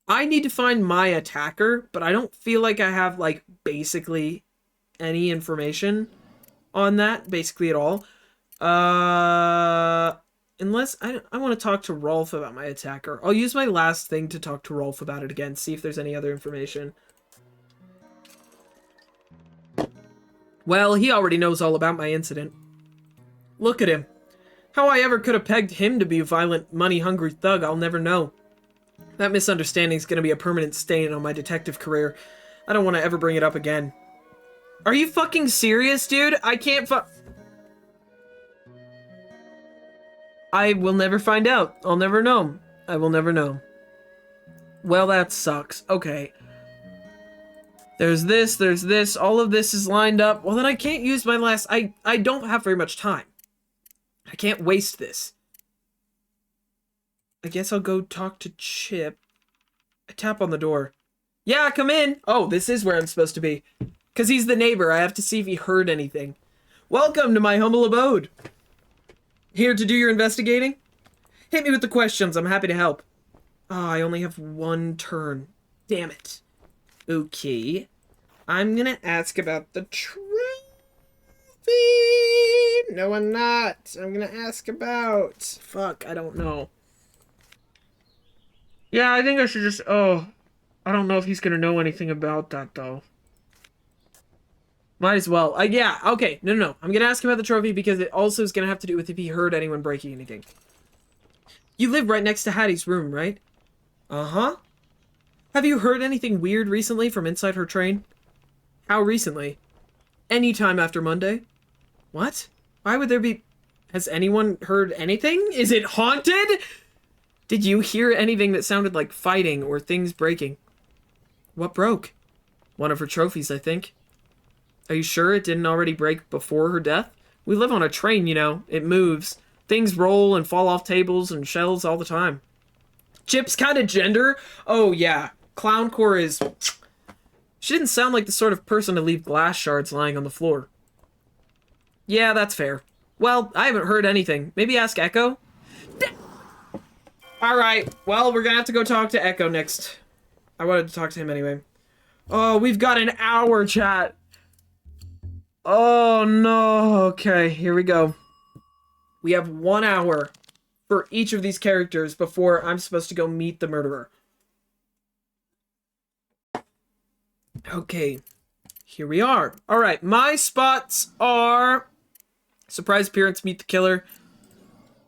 I need to find my attacker, but I don't feel like I have, like, basically any information on that, basically at all. Unless I want to talk to Rolf about my attacker. I'll use my last thing to talk to Rolf about it again, see if there's any other information. Well, he already knows all about my incident. Look at him. How I ever could have pegged him to be a violent, money-hungry thug, I'll never know. That misunderstanding's gonna be a permanent stain on my detective career. I don't want to ever bring it up again. Are you fucking serious, dude? I can't I will never find out. I'll never know. I will never know. Well, that sucks. Okay. There's this, all of this is lined up. Well, then I can't use my last... I don't have very much time. I can't waste this. I guess I'll go talk to Chip. I tap on the door. Yeah, come in. Oh, this is where I'm supposed to be. Because he's the neighbor. I have to see if he heard anything. Welcome to my humble abode. Here to do your investigating? Hit me with the questions. I'm happy to help. Ah, I only have one turn. Damn it. Okay. I'm gonna ask about the trophy. No, I'm not. I'm gonna ask about... Fuck, I don't know. Yeah, I think I should just... Oh, I don't know if he's gonna know anything about that, though. Might as well. Yeah, okay. No. I'm gonna ask him about the trophy because it also is gonna have to do with if he heard anyone breaking anything. You live right next to Hattie's room, right? Uh-huh. Have you heard anything weird recently from inside her train? How recently? Anytime after Monday? What? Why would there be... Has anyone heard anything? Is it haunted? Did you hear anything that sounded like fighting or things breaking? What broke? One of her trophies, I think. Are you sure it didn't already break before her death? We live on a train, you know. It moves. Things roll and fall off tables and shelves all the time. Chip's kind of gender? Oh, yeah. Clowncore is... She didn't sound like the sort of person to leave glass shards lying on the floor. Yeah, that's fair. Well, I haven't heard anything. Maybe ask Echo? Alright, well, we're gonna have to go talk to Echo next. I wanted to talk to him anyway. Oh, we've got an hour, chat. Oh, no. Okay, here we go. We have 1 hour for each of these characters before I'm supposed to go meet the murderer. Okay, here we are. All right, my spots are surprise appearance, meet the killer.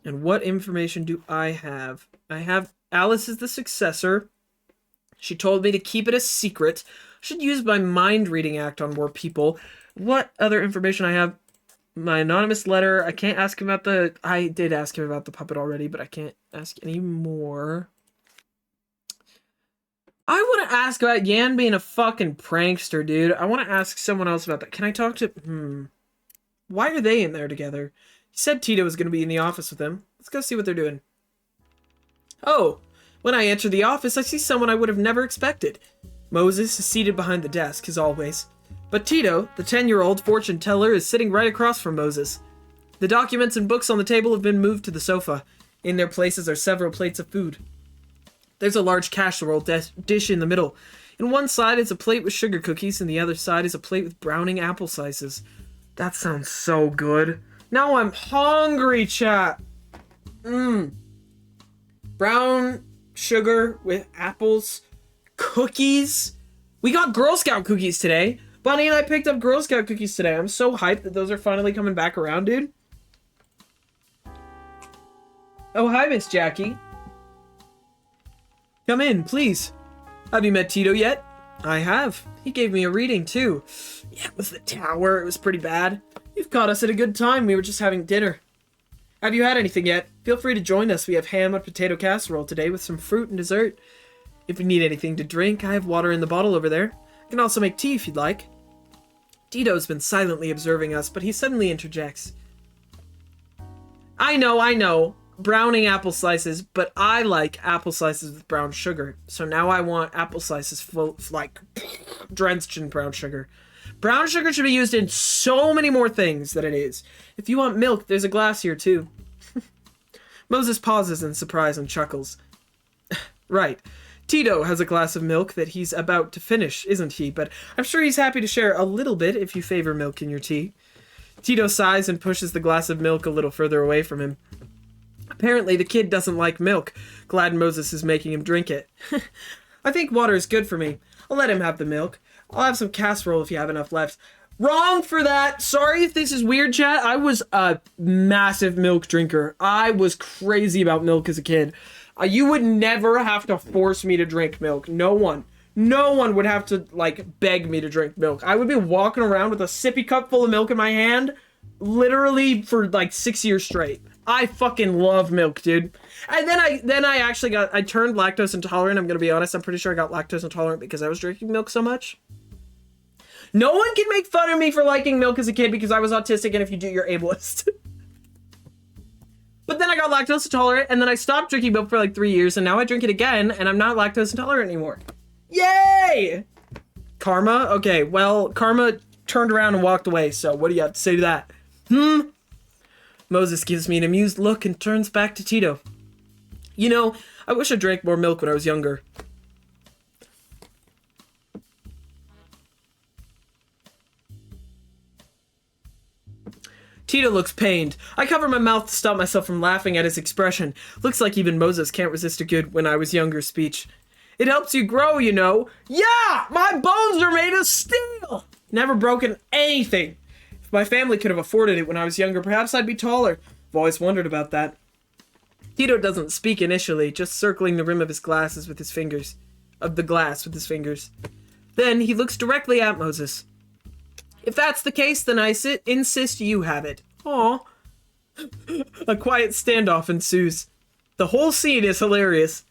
And what information do I have? I have Alice is the successor. She told me to keep it a secret. Should use my mind reading act on more people. What other information I have? My anonymous letter. I can't ask him about the... I did ask him about the puppet already, but I can't ask any more. I want to ask about Yan being a fucking prankster, dude. I want to ask someone else about that. Can I talk to... Why are they in there together? He said Tito was going to be in the office with him. Let's go see what they're doing. Oh, when I enter the office, I see someone I would have never expected. Moses is seated behind the desk, as always. But Tito, the 10-year-old fortune teller, is sitting right across from Moses. The documents and books on the table have been moved to the sofa. In their places are several plates of food. There's a large casserole dish in the middle. In one side is a plate with sugar cookies, and the other side is a plate with browning apple slices. That sounds so good. Now I'm hungry, chat. Brown sugar with apples. Cookies. We got Girl Scout cookies today. Bunny and I picked up Girl Scout cookies today. I'm so hyped that those are finally coming back around, dude. Oh, hi, Miss Jackie. Come in, please. Have you met Tito yet? I have. He gave me a reading, too. Yeah, it was the tower. It was pretty bad. You've caught us at a good time. We were just having dinner. Have you had anything yet? Feel free to join us. We have ham and potato casserole today with some fruit and dessert. If you need anything to drink, I have water in the bottle over there. I can also make tea if you'd like. Tito's been silently observing us, but he suddenly interjects. I know. Browning apple slices, but I like apple slices with brown sugar. So now I want apple slices full, like, drenched in brown sugar. Brown sugar should be used in so many more things than it is. If you want milk, there's a glass here too. Moses pauses in surprise and chuckles. Right. Tito has a glass of milk that he's about to finish, isn't he? But I'm sure he's happy to share a little bit if you favor milk in your tea. Tito sighs and pushes the glass of milk a little further away from him. Apparently, the kid doesn't like milk. Glad Moses is making him drink it. I think water is good for me. I'll let him have the milk. I'll have some casserole if you have enough left. Wrong for that. Sorry if this is weird, chat. I was a massive milk drinker. I was crazy about milk as a kid. You would never have to force me to drink milk. No one would have to, like, beg me to drink milk. I would be walking around with a sippy cup full of milk in my hand, literally for, like, 6 years straight. I fucking love milk, dude. And then I actually I turned lactose intolerant. I'm gonna be honest. I'm pretty sure I got lactose intolerant because I was drinking milk so much. No one can make fun of me for liking milk as a kid because I was autistic, and if you do, you're ableist. But then I got lactose intolerant, and then I stopped drinking milk for like 3 years, and now I drink it again, and I'm not lactose intolerant anymore. Yay! Karma? Okay, well, karma turned around and walked away, so what do you have to say to that? Moses gives me an amused look and turns back to Tito. You know, I wish I drank more milk when I was younger. Tito looks pained. I cover my mouth to stop myself from laughing at his expression. Looks like even Moses can't resist a good "when I was younger" speech. It helps you grow, you know. Yeah, my bones are made of steel. Never broken anything. If my family could have afforded it when I was younger, perhaps I'd be taller. I've always wondered about that. Tito doesn't speak initially, just circling the rim of his glasses with his fingers. Of the glass with his fingers. Then he looks directly at Moses. If that's the case, then I insist you have it. Aw. A quiet standoff ensues. The whole scene is hilarious.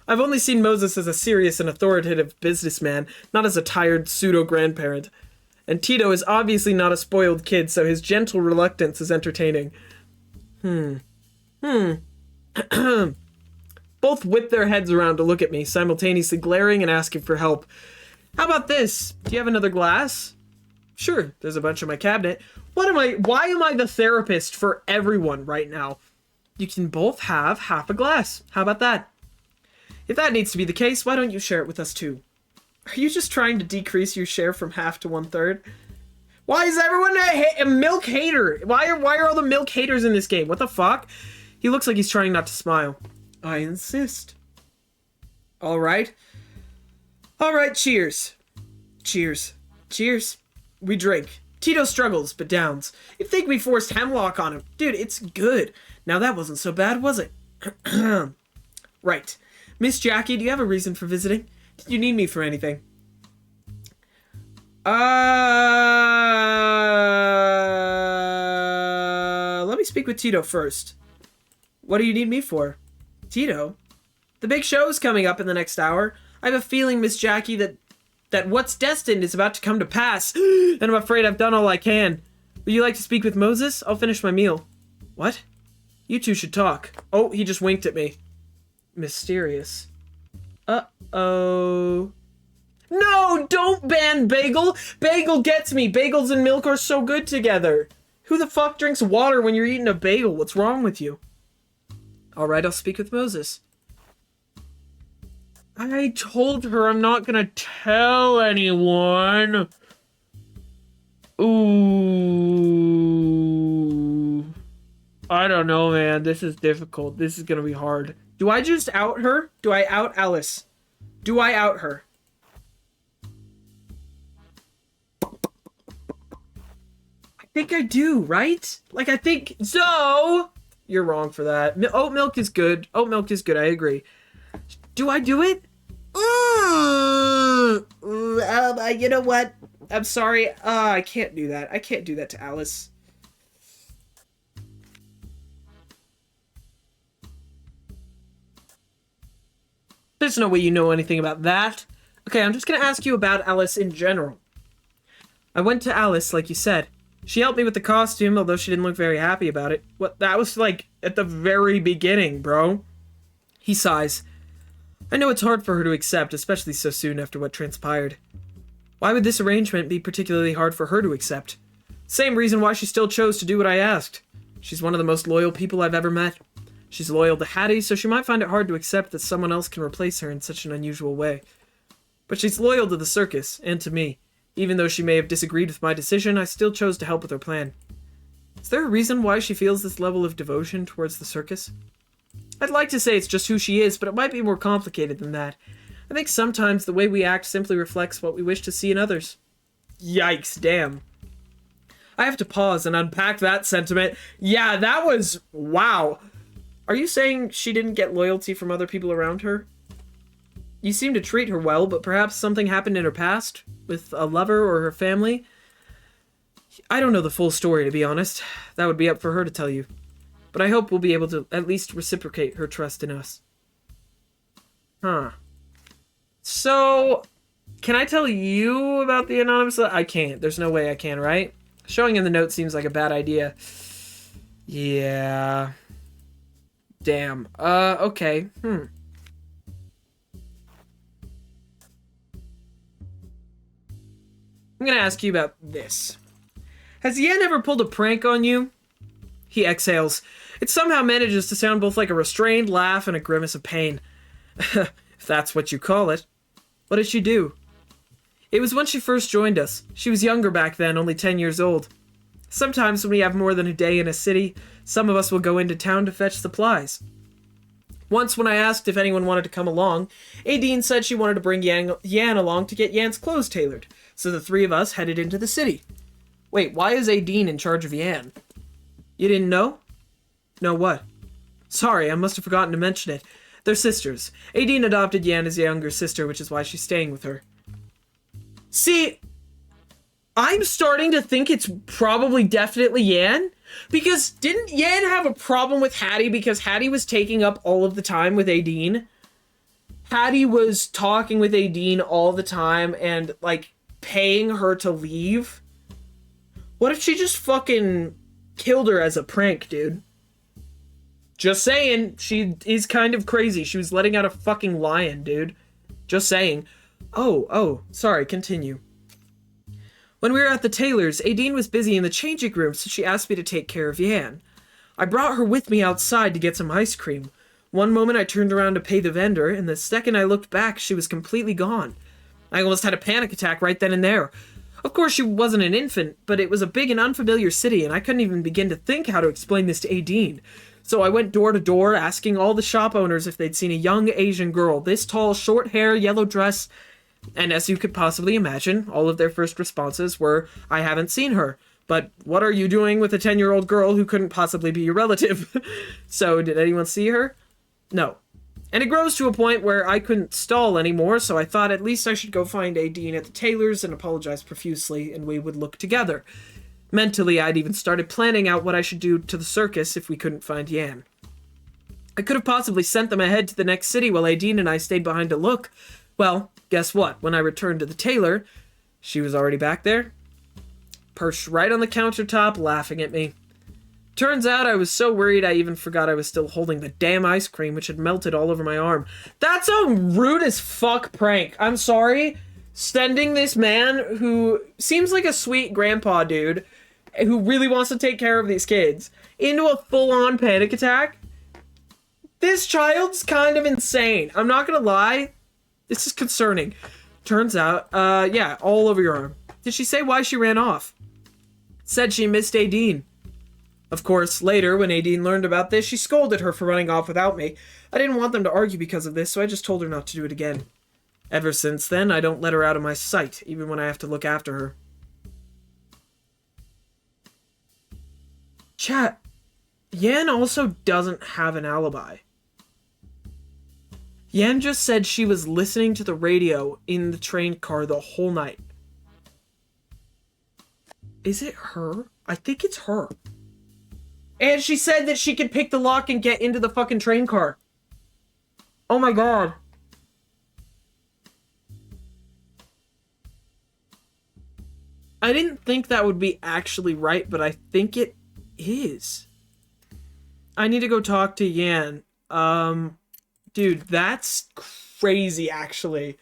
I've only seen Moses as a serious and authoritative businessman, not as a tired pseudo-grandparent. And Tito is obviously not a spoiled kid, so his gentle reluctance is entertaining. Both whip their heads around to look at me, simultaneously glaring and asking for help. How about this? Do you have another glass? Sure, there's a bunch in my cabinet. Why am I the therapist for everyone right now? You can both have half a glass. How about that? If that needs to be the case, why don't you share it with us too? Are you just trying to decrease your share from half to 1/3? Why is everyone a milk hater? Why are all the milk haters in this game? What the fuck? He looks like he's trying not to smile. I insist. All right, cheers. Cheers. Cheers. We drink. Tito struggles, but downs. You'd think we forced hemlock on him. Dude, it's good. Now that wasn't so bad, was it? Right. Miss Jackie, do you have a reason for visiting? Did you need me for anything? Let me speak with Tito first. What do you need me for? Tito? The big show's coming up in the next hour. I have a feeling, Miss Jackie, that what's destined is about to come to pass, and I'm afraid I've done all I can. Would you like to speak with Moses? I'll finish my meal. What? You two should talk. Oh, he just winked at me. Mysterious. Uh-oh. No, don't ban Bagel. Bagel gets me. Bagels and milk are so good together. Who the fuck drinks water when you're eating a bagel? What's wrong with you? All right, I'll speak with Moses. I told her I'm not gonna tell anyone. Ooh. I don't know, man. This is difficult. This is gonna be hard. Do I just out her? Do I out Alice? Do I out her? I think I do, right? Like, I think... So... You're wrong for that. Oat milk is good. Oat milk is good, I agree. Do I do it? You know what? I'm sorry. I can't do that. I can't do that to Alice. There's no way you know anything about that. Okay, I'm just gonna ask you about Alice in general. I went to Alice, like you said. She helped me with the costume, although she didn't look very happy about it. What? That was, like, at the very beginning, bro. He sighs. I know it's hard for her to accept, especially so soon after what transpired. Why would this arrangement be particularly hard for her to accept? Same reason why she still chose to do what I asked. She's one of the most loyal people I've ever met. She's loyal to Hattie, so she might find it hard to accept that someone else can replace her in such an unusual way. But she's loyal to the circus, and to me. Even though she may have disagreed with my decision, I still chose to help with her plan. Is there a reason why she feels this level of devotion towards the circus? I'd like to say it's just who she is, but it might be more complicated than that. I think sometimes the way we act simply reflects what we wish to see in others. Yikes, damn. I have to pause and unpack that sentiment. Yeah, that was... wow. Are you saying she didn't get loyalty from other people around her? You seem to treat her well, but perhaps something happened in her past? With a lover or her family? I don't know the full story, to be honest. That would be up for her to tell you. But I hope we'll be able to at least reciprocate her trust in us. Huh. So, can I tell you about the anonymous letter? I can't. There's no way I can, right? Showing in the note seems like a bad idea. Yeah. Damn. Okay. I'm gonna ask you about this. Has Yen ever pulled a prank on you? He exhales. It somehow manages to sound both like a restrained laugh and a grimace of pain. If that's what you call it. What did she do? It was when she first joined us. She was younger back then, only 10 years old. Sometimes when we have more than a day in a city, some of us will go into town to fetch supplies. Once when I asked if anyone wanted to come along, Aideen said she wanted to bring Yan along to get Yan's clothes tailored. So the three of us headed into the city. Wait, why is Aideen in charge of Yan? You didn't know? No, what? Sorry, I must have forgotten to mention it. They're sisters. Aideen adopted Yan as a younger sister, which is why she's staying with her. See, I'm starting to think it's probably definitely Yan. Because didn't Yan have a problem with Hattie because Hattie was taking up all of the time with Aideen? Hattie was talking with Aideen all the time and, like, paying her to leave? What if she just fucking killed her as a prank, dude? Just saying, she is kind of crazy. She was letting out a fucking lion, dude. Just saying. Oh, sorry, continue. When we were at the tailor's, Aideen was busy in the changing room, so she asked me to take care of Yan. I brought her with me outside to get some ice cream. One moment I turned around to pay the vendor, and the second I looked back, she was completely gone. I almost had a panic attack right then and there. Of course, she wasn't an infant, but it was a big and unfamiliar city, and I couldn't even begin to think how to explain this to Aideen. So I went door to door, asking all the shop owners if they'd seen a young Asian girl, this tall, short hair, yellow dress, and as you could possibly imagine, all of their first responses were, I haven't seen her. But what are you doing with a 10-year-old girl who couldn't possibly be your relative? So, did anyone see her? No. And it grows to a point where I couldn't stall anymore, so I thought at least I should go find Aideen at the tailor's and apologize profusely, and we would look together. Mentally, I'd even started planning out what I should do to the circus if we couldn't find Yan. I could have possibly sent them ahead to the next city while Aideen and I stayed behind to look. Well, guess what? When I returned to the tailor, she was already back there, perched right on the countertop, laughing at me. Turns out I was so worried I even forgot I was still holding the damn ice cream, which had melted all over my arm. That's a rude as fuck prank. I'm sorry. sending this man who seems like a sweet grandpa dude who really wants to take care of these kids into a full-on panic attack. This child's kind of insane. I'm not gonna lie. This is concerning. Turns out, yeah, all over your arm. Did she say why she ran off? Said she missed Aideen. Of course, later, when Aideen learned about this, she scolded her for running off without me. I didn't want them to argue because of this, so I just told her not to do it again. Ever since then, I don't let her out of my sight, even when I have to look after her. Chat, Yan also doesn't have an alibi. Yan just said she was listening to the radio in the train car the whole night. Is it her? I think it's her. And she said that she could pick the lock and get into the fucking train car. Oh my god. I didn't think that would be actually right, but I think it is. I need to go talk to Yan. Dude, that's crazy, actually.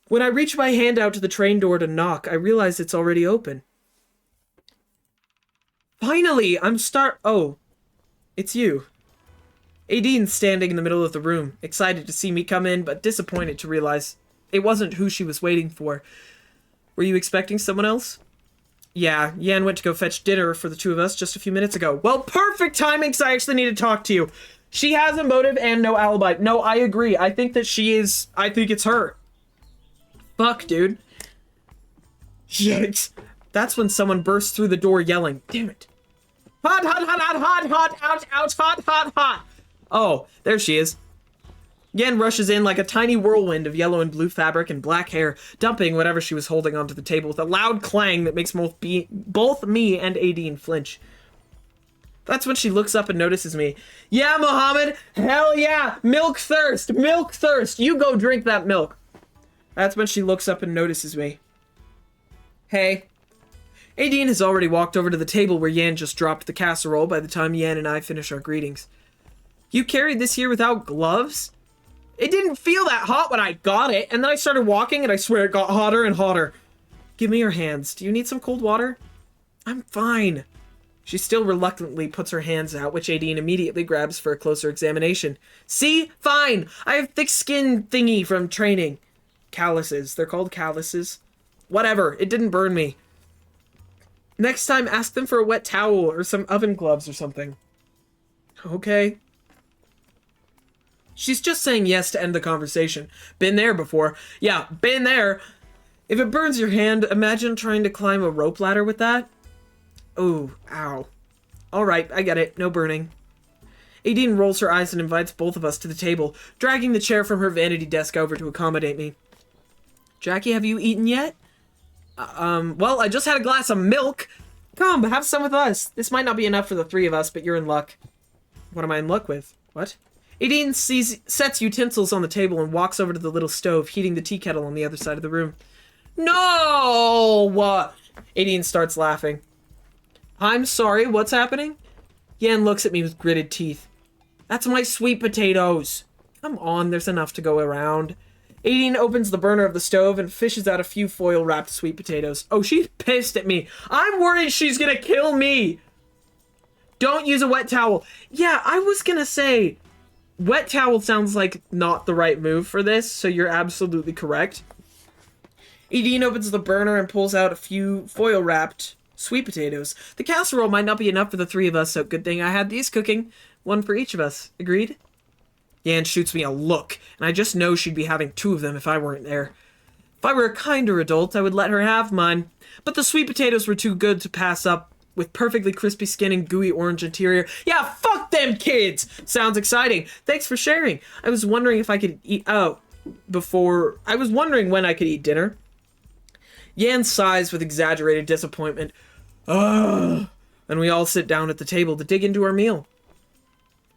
When I reach my hand out to the train door to knock, I realize it's already open. Finally, oh, it's you. Aideen's standing in the middle of the room, excited to see me come in, but disappointed to realize it wasn't who she was waiting for. Were you expecting someone else? Yeah, Yan went to go fetch dinner for the two of us just a few minutes ago. Well, perfect timing, because I actually need to talk to you. She has a motive and no alibi. No, I agree. I think that I think it's her. Fuck, dude. Yikes. That's when someone bursts through the door yelling, damn it. Hot, hot, hot, hot, hot, hot, out, out, hot, hot, hot. Oh, there she is. Yan rushes in like a tiny whirlwind of yellow and blue fabric and black hair, dumping whatever she was holding onto the table with a loud clang that makes both me and Aideen flinch. That's when she looks up and notices me. Yeah, Mohammed! Hell yeah! Milk thirst! Milk thirst! You go drink that milk! That's when she looks up and notices me. Hey. Aideen has already walked over to the table where Yan just dropped the casserole by the time Yan and I finish our greetings. You carried this here without gloves? It didn't feel that hot when I got it, and then I started walking and I swear it got hotter and hotter. Give me your hands. Do you need some cold water? I'm fine. She still reluctantly puts her hands out, which Aideen immediately grabs for a closer examination. See? Fine! I have thick skin thingy from training. Calluses. They're called calluses. Whatever. It didn't burn me. Next time, ask them for a wet towel or some oven gloves or something. Okay. She's just saying yes to end the conversation. Been there before. Yeah, been there. If it burns your hand, imagine trying to climb a rope ladder with that. Ooh, ow. Alright, I get it. No burning. Aideen rolls her eyes and invites both of us to the table, dragging the chair from her vanity desk over to accommodate me. Jackie, have you eaten yet? Well, I just had a glass of milk. Come, have some with us. This might not be enough for the three of us, but you're in luck. What am I in luck with? What? Aideen sets utensils on the table and walks over to the little stove, heating the tea kettle on the other side of the room. No! Aideen starts laughing. I'm sorry, what's happening? Yan looks at me with gritted teeth. That's my sweet potatoes. Come on, there's enough to go around. Aideen opens the burner of the stove and fishes out a few foil-wrapped sweet potatoes. Oh, she's pissed at me. I'm worried she's gonna kill me. Don't use a wet towel. Yeah, I was gonna say, wet towel sounds like not the right move for this, so you're absolutely correct. Aideen opens the burner and pulls out a few foil-wrapped sweet potatoes. The casserole might not be enough for the three of us, so good thing I had these cooking. One for each of us. Agreed? Yan shoots me a look, and I just know she'd be having two of them if I weren't there. If I were a kinder adult, I would let her have mine. But the sweet potatoes were too good to pass up, with perfectly crispy skin and gooey orange interior. Yeah, fuck them kids! Sounds exciting. Thanks for sharing. I was wondering if I could eat... I was wondering when I could eat dinner. Yan sighs with exaggerated disappointment. Ugh. And we all sit down at the table to dig into our meal.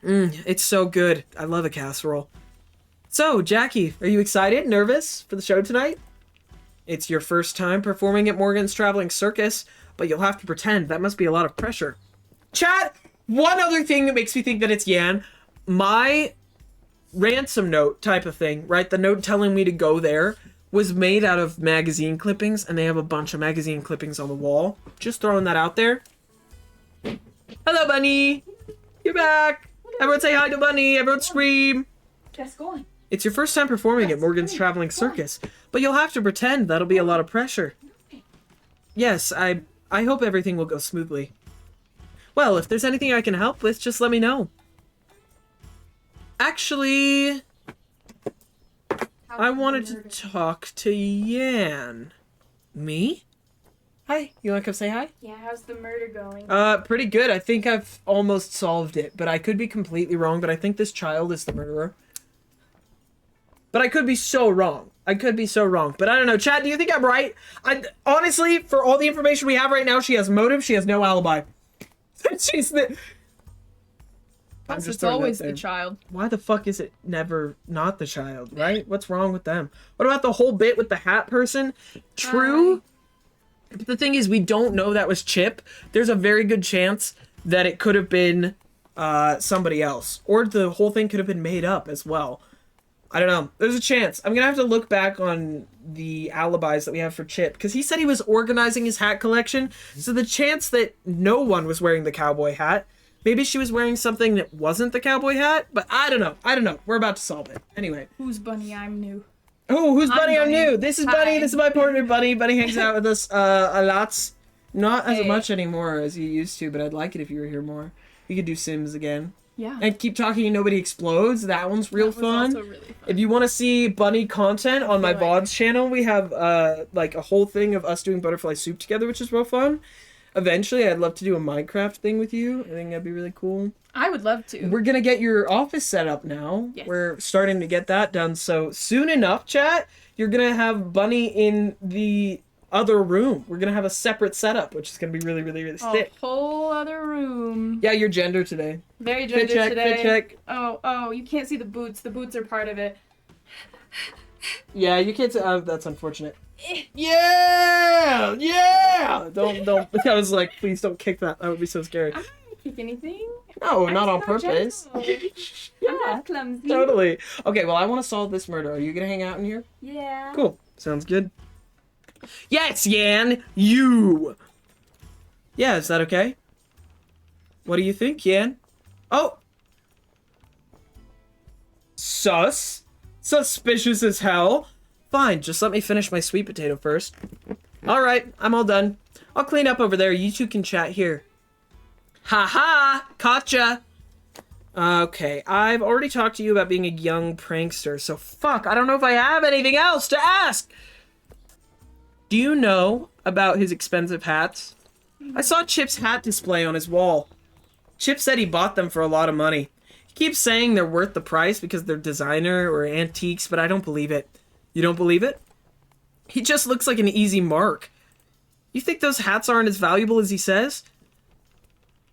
It's so good. I love a casserole. So, Jackie, are you excited, nervous for the show tonight? It's your first time performing at Morgan's Traveling Circus, but you'll have to pretend. That must be a lot of pressure. Chat, one other thing that makes me think that it's Yan. My ransom note type of thing, right? The note telling me to go there was made out of magazine clippings, and they have a bunch of magazine clippings on the wall. Just throwing that out there. Hello, Bunny. You're back. Everyone say hi to Bunny. Everyone scream. Just going. It's your first time performing at Morgan's Traveling Circus, but you'll have to pretend. That'll be a lot of pressure. Yes, I hope everything will go smoothly. Well, if there's anything I can help with, just let me know. Actually, I wanted to talk to Yan. Me? Hi, you wanna come say hi? Yeah, how's the murder going? Pretty good. I think I've almost solved it, but I could be completely wrong, but I think this child is the murderer. But I could be so wrong. But I don't know. Chad, do you think I'm right? Honestly, for all the information we have right now, she has motive, she has no alibi. She's the... I'm just It's throwing that always there. the child. Why the fuck is it never not the child, right? What's wrong with them? What about the whole bit with the hat person? True. But the thing is, we don't know that was Chip. There's a very good chance that it could have been somebody else. Or the whole thing could have been made up as well. I don't know. There's a chance. I'm going to have to look back on the alibis that we have for Chip. Because he said he was organizing his hat collection. So the chance that no one was wearing the cowboy hat. Maybe she was wearing something that wasn't the cowboy hat. But I don't know. We're about to solve it. Anyway. Who's Bunny? I'm new. Oh, who's Bunny? I'm Bunny. new. This is Hi. Bunny. This is my partner, Bunny. Bunny hangs out with us a lot. Not as Hey. much anymore as you used to, but I'd like it if you were here more. We could do Sims again. Yeah. And keep talking and nobody explodes. That one's real That was fun. also really fun. If you want to see Bunny content on my feel like- VODs channel, we have like a whole thing of us doing butterfly soup together, which is real fun. Eventually, I'd love to do a Minecraft thing with you. I think that'd be really cool. I would love to. We're gonna get your office set up now. Yes. We're starting to get that done. So soon enough, chat, you're gonna have Bunny in the other room. We're gonna have a separate setup, which is gonna be really, really, really A sick. whole other room. Yeah, your gender today. Very Fit gender check, today. fit check. Oh, you can't see the boots. The boots are part of it. Yeah, you can't say, that's unfortunate. Yeah! Yeah! Don't, I was like, please don't kick that. That would be so scary. I don't kick anything. No, I'm not on so purpose. gentle. I'm not clumsy. Totally. Okay, well, I want to solve this murder. Are you gonna hang out in here? Yeah. Cool. Sounds good. Yes, Yan! You! Yeah, is that okay? What do you think, Yan? Oh! Sus? Suspicious as hell? Fine, just let me finish my sweet potato first. Alright, I'm all done. I'll clean up over there. You two can chat here. Ha-ha! Gotcha! Okay, I've already talked to you about being a young prankster, so fuck, I don't know if I have anything else to ask! Do you know about his expensive hats? I saw Chip's hat display on his wall. Chip said he bought them for a lot of money. He keeps saying they're worth the price because they're designer or antiques, but I don't believe it. You don't believe it? He just looks like an easy mark. You think those hats aren't as valuable as he says?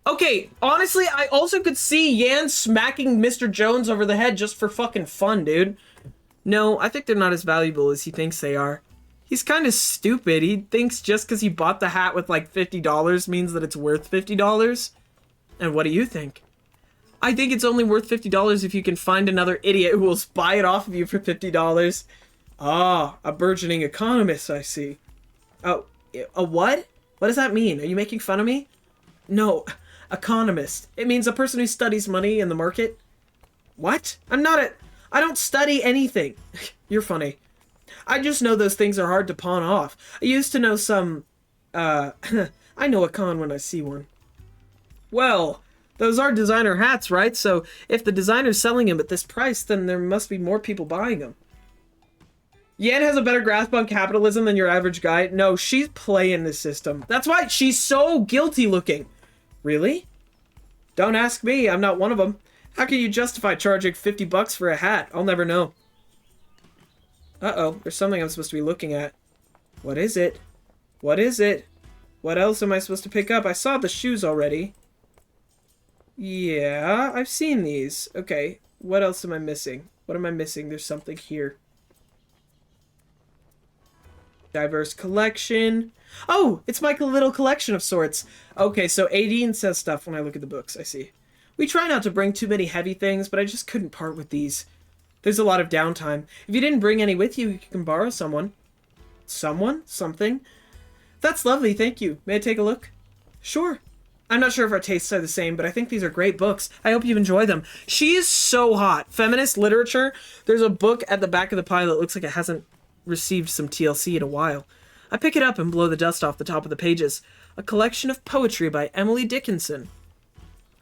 Okay, honestly, I also could see Yan smacking Mr. Jones over the head just for fucking fun, dude. No, I think they're not as valuable as he thinks they are. He's kind of stupid. He thinks just because he bought the hat with like $50 means that it's worth $50. And what do you think? I think it's only worth $50 if you can find another idiot who will buy it off of you for $50. Ah, a burgeoning economist, I see. Oh, a what? What does that mean? Are you making fun of me? No, economist. It means a person who studies money and the market. What? I don't study anything. You're funny. I just know those things are hard to pawn off. I used to know some, I know a con when I see one. Well, those are designer hats, right? So if the designer's selling them at this price, then there must be more people buying them. Yan has a better grasp on capitalism than your average guy. No, she's playing the system. That's why she's so guilty looking. Really? Don't ask me, I'm not one of them. How can you justify charging $50 for a hat? I'll never know. Uh-oh, there's something I'm supposed to be looking at. What is it? What is it? What else am I supposed to pick up? I saw the shoes already. Yeah, I've seen these. Okay, what else am I missing? What am I missing? There's something here. Diverse collection. Oh, it's my little collection of sorts. Okay, so Aideen says stuff when I look at the books. I see. We try not to bring too many heavy things, but I just couldn't part with these. There's a lot of downtime. If you didn't bring any with you, you can borrow someone. Someone? Something? That's lovely, thank you. May I take a look? Sure. I'm not sure if our tastes are the same, but I think these are great books. I hope you enjoy them. She is so hot. Feminist literature. There's a book at the back of the pile that looks like it hasn't received some TLC in a while. I pick it up and blow the dust off the top of the pages. A collection of poetry by Emily Dickinson.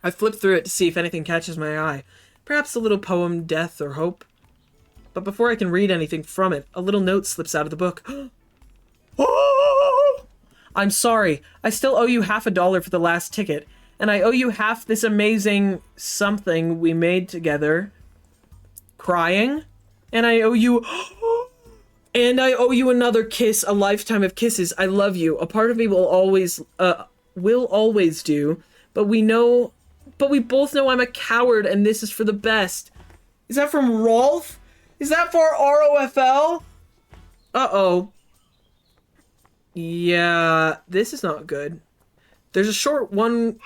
I flip through it to see if anything catches my eye. Perhaps a little poem, death, or hope. But before I can read anything from it, a little note slips out of the book. Oh! I'm sorry. I still owe you $50 for the last ticket, and I owe you half this amazing something we made together. Crying? And I owe you... And I owe you another kiss, a lifetime of kisses. I love you. A part of me will always do, but we both know I'm a coward, and this is for the best. Is that from Rolf? Is that for ROFL? Uh-oh. Yeah, this is not good. There's short one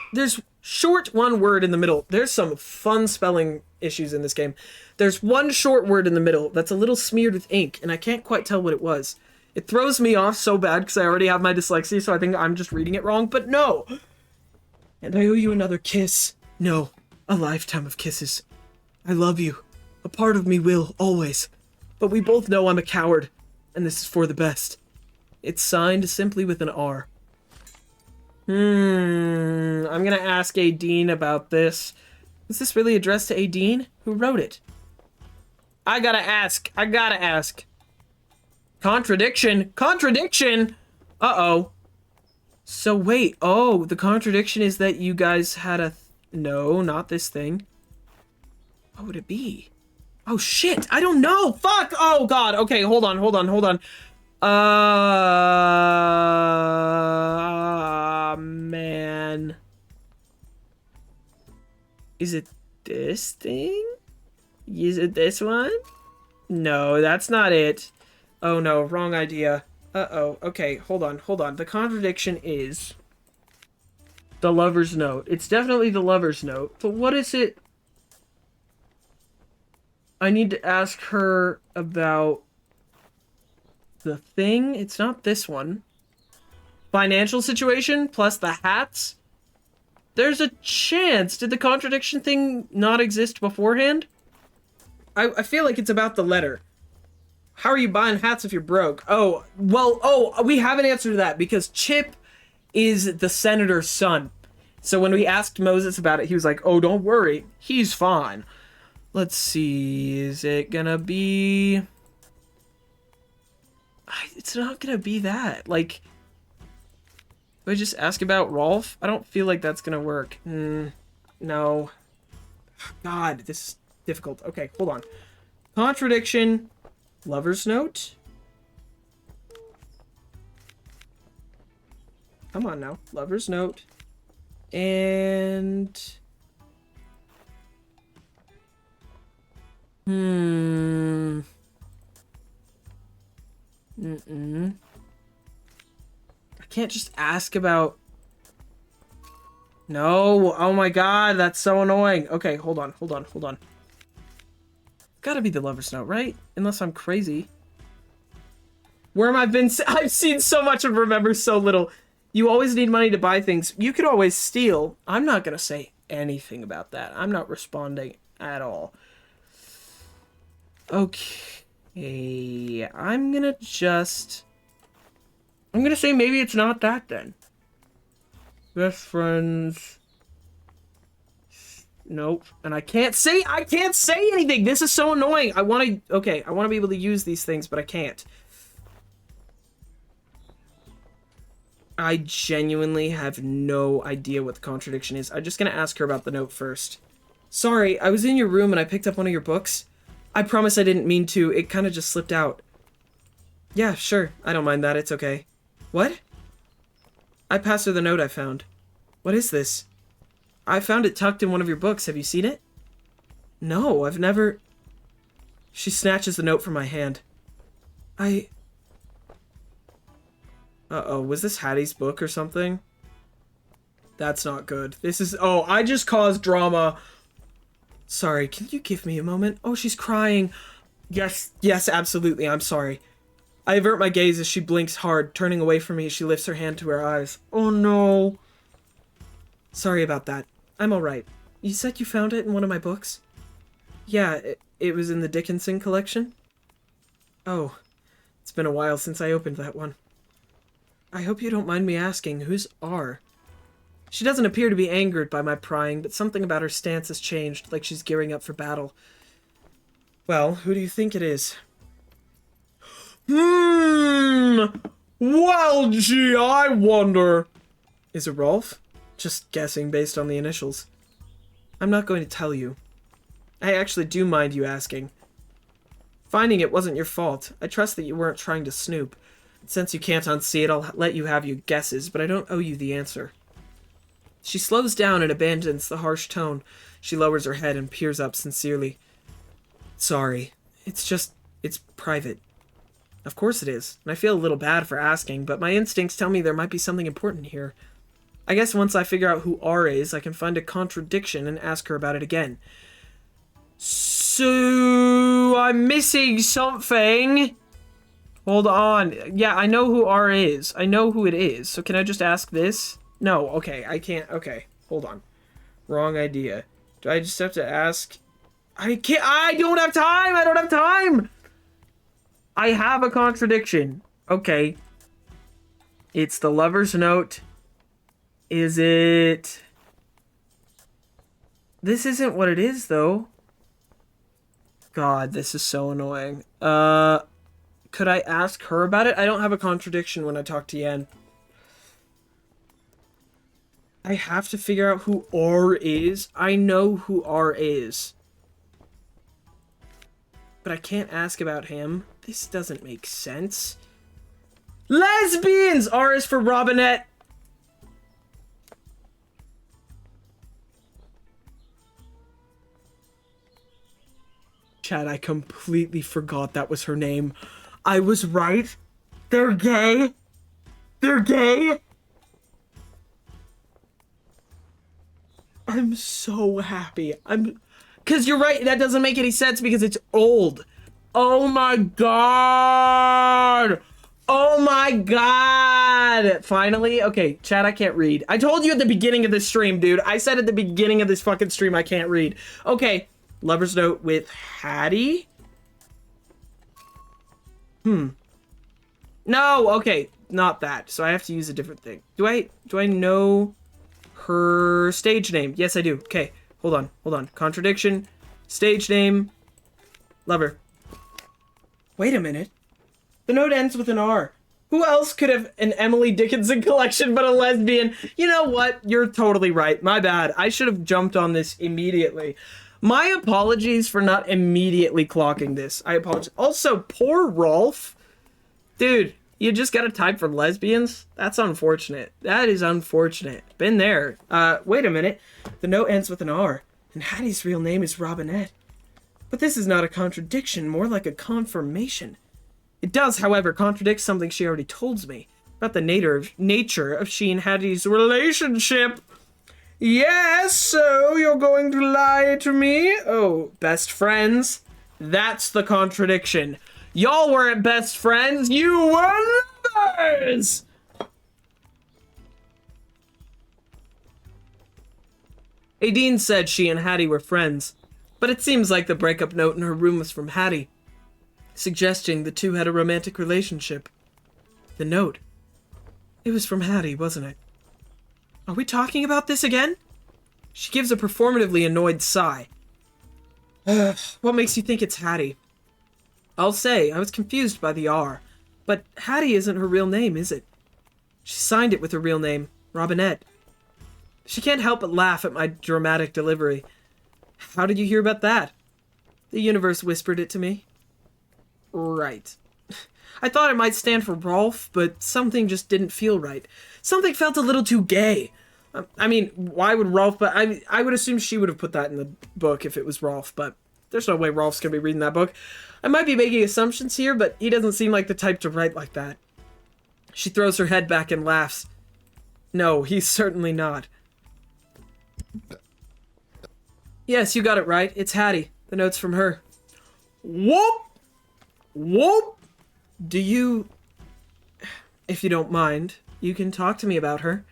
word in the middle. There's some fun spelling issues in this game. There's one short word in the middle that's a little smeared with ink, and I can't quite tell what it was. It throws me off so bad because I already have my dyslexia, so I think I'm just reading it wrong, but no! And I owe you another kiss. No, a lifetime of kisses. I love you. A part of me will, always. But we both know I'm a coward, and this is for the best. It's signed simply with an R. I'm gonna ask Aideen about this. Was this really addressed to Aideen? Who wrote it? I gotta ask. Contradiction! Uh-oh. So wait, the contradiction is that you guys had a... No, not this thing. What would it be? Oh shit, I don't know! Fuck! Oh god, okay, hold on. Man. Is it this thing? Is it this one? No, that's not it. Oh no, wrong idea. Uh-oh, okay, hold on. The contradiction is... the lover's note. It's definitely the lover's note, but what is it? I need to ask her about... the thing? It's not this one. Financial situation plus the hats? There's a chance. Did the contradiction thing not exist beforehand? I feel like it's about the letter. How are you buying hats if you're broke? Oh, well, we have an answer to that because Chip is the senator's son. So when we asked Moses about it, he was like, oh, don't worry. He's fine. Let's see. Is it gonna be... It's not gonna be that. Like, do I just ask about Rolf? I don't feel like that's gonna work. No. God, this is difficult. Okay, hold on. Contradiction. Lover's note. Come on now. Lover's note. And... I can't just ask about... No! Oh my god, that's so annoying. Okay, hold on. Gotta be the lover's note, right? Unless I'm crazy. Where have I been? I've seen so much and remember so little. You always need money to buy things. You could always steal. I'm not gonna say anything about that. I'm not responding at all. Okay. I'm gonna say maybe it's not that then. Best friends. Nope. And I can't say anything. This is so annoying. I want to be able to use these things, but I can't. I genuinely have no idea what the contradiction is. I'm just gonna ask her about the note first. Sorry, I was in your room and I picked up one of your books. I promise I didn't mean to. It kind of just slipped out. Yeah, sure. I don't mind that. It's okay. What? I passed her the note I found. What is this? I found it tucked in one of your books. Have you seen it? No, I've never... She snatches the note from my hand. Uh-oh, was this Hattie's book or something? That's not good. This is... Oh, I just caused drama. Sorry, can you give me a moment? Oh, she's crying. Yes, absolutely, I'm sorry. I avert my gaze as she blinks hard, turning away from me as she lifts her hand to her eyes. Oh no. Sorry about that. I'm alright. You said you found it in one of my books? Yeah, it was in the Dickinson collection? Oh, it's been a while since I opened that one. I hope you don't mind me asking, who's R? She doesn't appear to be angered by my prying, but something about her stance has changed, like she's gearing up for battle. Well, who do you think it is? Well, gee, I wonder. Is it Rolf? Just guessing based on the initials. I'm not going to tell you. I actually do mind you asking. Finding it wasn't your fault. I trust that you weren't trying to snoop. Since you can't unsee it, I'll let you have your guesses, but I don't owe you the answer. She slows down and abandons the harsh tone. She lowers her head and peers up sincerely. Sorry. It's private. Of course it is, and I feel a little bad for asking, but my instincts tell me there might be something important here. I guess once I figure out who R is, I can find a contradiction and ask her about it again. So, I'm missing something. Hold on. Yeah, I know who R is. I know who it is. So can I just ask this? No, okay, I can't. Okay, hold on. Wrong idea. Do I just have to ask? I can't. I don't have time. I don't have time. I have a contradiction. Okay. It's the lover's note. Is it... This isn't what it is, though. God, this is so annoying. Could I ask her about it? I don't have a contradiction when I talk to Yen. I have to figure out who R is. I know who R is. But I can't ask about him. This doesn't make sense. Lesbians! R is for Robinette. Chad, I completely forgot that was her name. I was right. They're gay. They're gay. I'm so happy. Because you're right, that doesn't make any sense because it's old. Oh my god! Oh my god! Finally? Okay, chat, I can't read. I told you at the beginning of this stream, dude. I said at the beginning of this fucking stream I can't read. Okay, lover's note with Hattie? No, okay, not that. So I have to use a different thing. Do I know her stage name? Yes, I do. Okay, hold on. Contradiction. Stage name. Lover. Wait a minute. The note ends with an R. Who else could have an Emily Dickinson collection but a lesbian? You know what? You're totally right. My bad. I should have jumped on this immediately. My apologies for not immediately clocking this. I apologize. Also, poor Rolf. Dude, you just got a type for lesbians? That's unfortunate. That is unfortunate. Been there. Wait a minute. The note ends with an R, and Hattie's real name is Robinette. But this is not a contradiction, more like a confirmation. It does, however, contradict something she already told me about the nature of she and Hattie's relationship. Yes, so you're going to lie to me? Oh, best friends? That's the contradiction. Y'all weren't best friends, you were lovers! Aideen said she and Hattie were friends, but it seems like the breakup note in her room was from Hattie, suggesting the two had a romantic relationship. The note. It was from Hattie, wasn't it? Are we talking about this again? She gives a performatively annoyed sigh. What makes you think it's Hattie? I'll say, I was confused by the R, but Hattie isn't her real name, is it? She signed it with her real name, Robinette. She can't help but laugh at my dramatic delivery. How did you hear about that? The universe whispered it to me. Right. I thought it might stand for Rolf, but something just didn't feel right. Something felt a little too gay. I mean, why would Rolf... But I would assume she would have put that in the book if it was Rolf, but there's no way Rolf's going to be reading that book. I might be making assumptions here, but he doesn't seem like the type to write like that. She throws her head back and laughs. No, he's certainly not. Yes, you got it right. It's Hattie. The note's from her. Whoop! Whoop! Do you... If you don't mind, you can talk to me about her.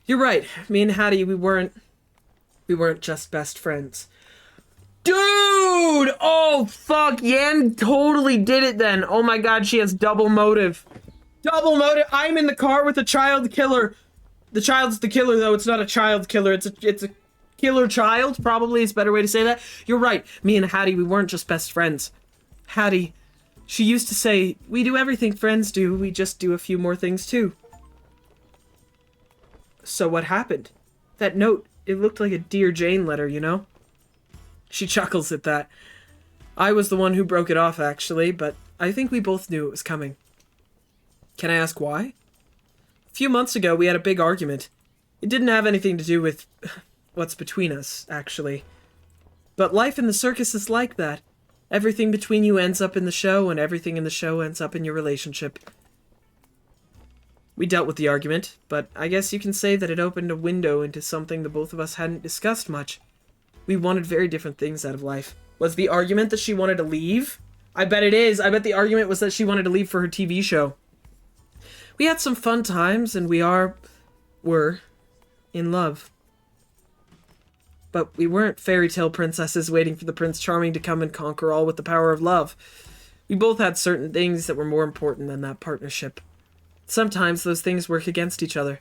You're right. Me and Hattie, we weren't just best friends. Dude! Oh, fuck. Yan totally did it then. Oh my god, she has double motive. Double motive. I'm in the car with a child killer. The child's the killer, though. It's not a child killer. It's a killer child, probably is a better way to say that. You're right. Me and Hattie, we weren't just best friends. Hattie, she used to say, we do everything friends do, we just do a few more things too. So what happened? That note, it looked like a Dear Jane letter, you know? She chuckles at that. I was the one who broke it off, actually, but I think we both knew it was coming. Can I ask why? A few months ago, we had a big argument. It didn't have anything to do with what's between us, actually. But life in the circus is like that. Everything between you ends up in the show, and everything in the show ends up in your relationship. We dealt with the argument, but I guess you can say that it opened a window into something the both of us hadn't discussed much. We wanted very different things out of life. Was the argument that she wanted to leave? I bet it is. I bet the argument was that she wanted to leave for her TV show. We had some fun times, and were in love. But we weren't fairy tale princesses waiting for the Prince Charming to come and conquer all with the power of love. We both had certain things that were more important than that partnership. Sometimes those things work against each other.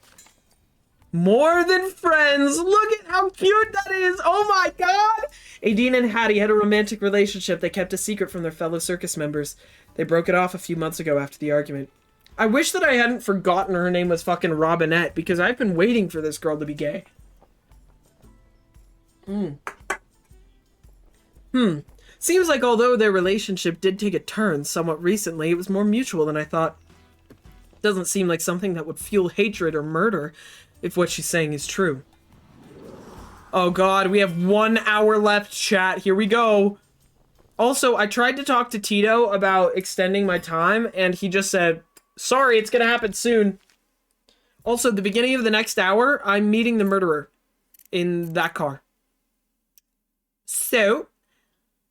More than friends! Look at how cute that is! Oh my god! Adine and Hattie had a romantic relationship they kept a secret from their fellow circus members. They broke it off a few months ago after the argument. I wish that I hadn't forgotten her name was fucking Robinette, because I've been waiting for this girl to be gay. Seems like although their relationship did take a turn somewhat recently, it was more mutual than I thought. Doesn't seem like something that would fuel hatred or murder, if what she's saying is true. Oh god, we have 1 hour left, chat. Here we go. Also, I tried to talk to Tito about extending my time, and he just said, sorry, it's gonna happen soon. Also, at the beginning of the next hour, I'm meeting the murderer in that car. So,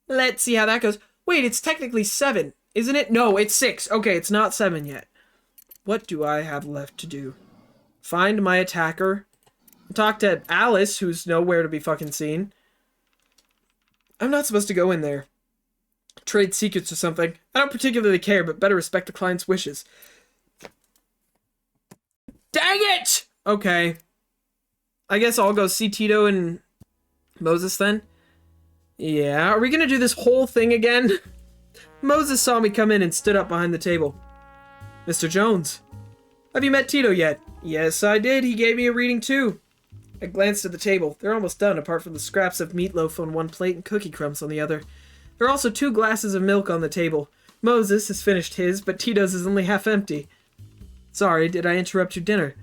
let's see how that goes. Wait, it's technically 7, isn't it? No, it's 6. Okay, it's not 7 yet. What do I have left to do? Find my attacker. Talk to Alice, who's nowhere to be fucking seen. I'm not supposed to go in there. Trade secrets or something. I don't particularly care, but better respect the client's wishes. Dang it! Okay. I guess I'll go see Tito and Moses then. Yeah, are we gonna do this whole thing again? Moses saw me come in and stood up behind the table. Mr. Jones, have you met Tito yet? Yes, I did. He gave me a reading too. I glanced at the table. They're almost done, apart from the scraps of meatloaf on one plate and cookie crumbs on the other. There are also 2 glasses of milk on the table. Moses has finished his, but Tito's is only half empty. Sorry, did I interrupt your dinner?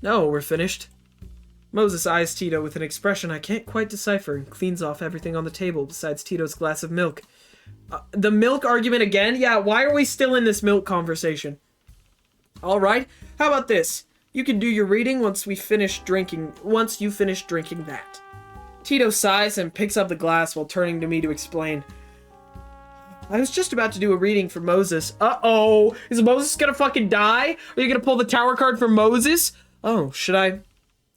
No, we're finished. Moses eyes Tito with an expression I can't quite decipher and cleans off everything on the table besides Tito's glass of milk. The milk argument again? Yeah, why are we still in this milk conversation? Alright, how about this? You can do your reading once you finish drinking that. Tito sighs and picks up the glass while turning to me to explain. I was just about to do a reading for Moses. Uh-oh! Is Moses gonna fucking die? Are you gonna pull the tower card for Moses? Oh, should I?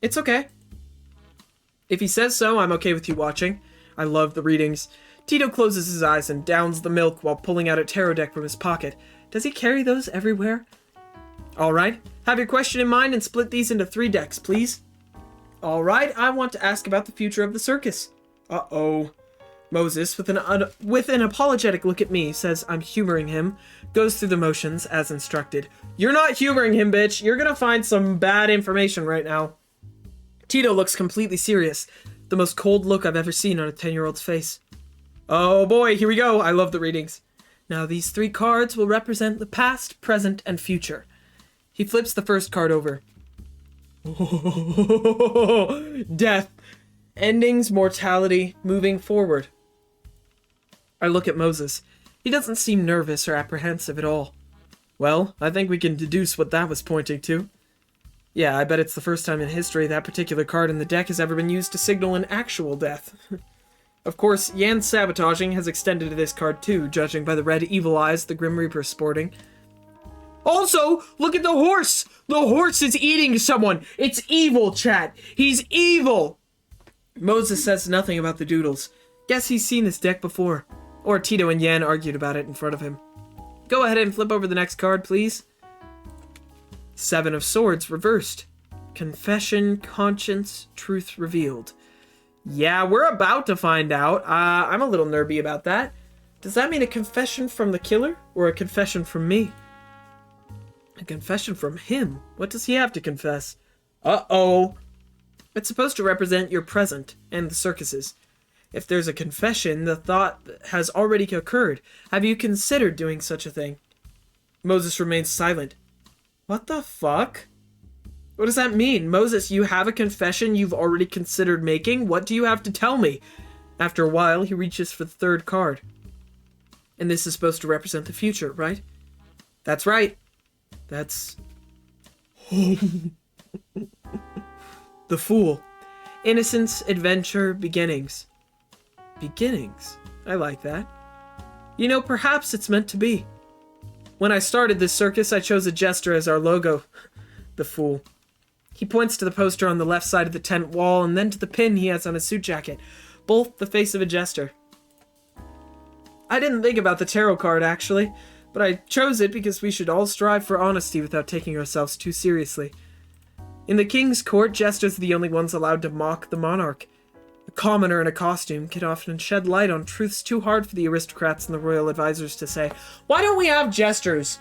It's okay. If he says so, I'm okay with you watching. I love the readings. Tito closes his eyes and downs the milk while pulling out a tarot deck from his pocket. Does he carry those everywhere? Alright, have your question in mind and split these into 3 decks, please. Alright, I want to ask about the future of the circus. Uh-oh. Moses, with an apologetic look at me, says I'm humoring him, goes through the motions as instructed. You're not humoring him, bitch. You're gonna find some bad information right now. Tito looks completely serious. The most cold look I've ever seen on a 10-year-old's face. Oh boy, here we go. I love the readings. Now these 3 cards will represent the past, present, and future. He flips the first card over. Death. Endings, mortality, moving forward. I look at Moses. He doesn't seem nervous or apprehensive at all. Well, I think we can deduce what that was pointing to. Yeah, I bet it's the first time in history that particular card in the deck has ever been used to signal an actual death. Of course, Yan's sabotaging has extended to this card too, judging by the red evil eyes the Grim Reaper's sporting. Also, look at the horse! The horse is eating someone! It's evil, chat! He's evil! Moses says nothing about the doodles. Guess he's seen this deck before. Or Tito and Yan argued about it in front of him. Go ahead and flip over the next card, please. Seven of Swords reversed. Confession, conscience, truth revealed. Yeah, we're about to find out. I'm a little nervy about that. Does that mean a confession from the killer or a confession from me? A confession from him? What does he have to confess? Uh-oh. It's supposed to represent your present and the circuses. If there's a confession, the thought has already occurred. Have you considered doing such a thing? Moses remains silent. What the fuck? What does that mean? Moses, you have a confession you've already considered making? What do you have to tell me? After a while, he reaches for the third card. And this is supposed to represent the future, right? That's right. That's... The Fool. Innocence, adventure, beginnings. Beginnings? I like that. You know, perhaps it's meant to be. When I started this circus, I chose a jester as our logo. The Fool. He points to the poster on the left side of the tent wall and then to the pin he has on his suit jacket, both the face of a jester. I didn't think about the tarot card, actually, but I chose it because we should all strive for honesty without taking ourselves too seriously. In the king's court, jesters are the only ones allowed to mock the monarch. A commoner in a costume can often shed light on truths too hard for the aristocrats and the royal advisors to say. Why don't we have jesters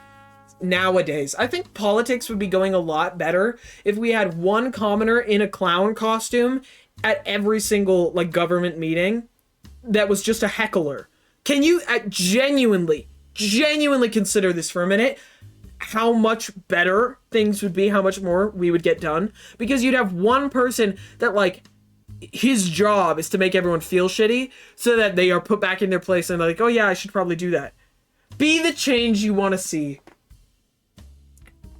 nowadays? I think politics would be going a lot better if we had one commoner in a clown costume at every single government meeting that was just a heckler. Can you genuinely consider this for a minute? How much better things would be, how much more we would get done, because you'd have one person that his job is to make everyone feel shitty so that they are put back in their place and they're like, oh yeah, I should probably do that. Be the change you want to see.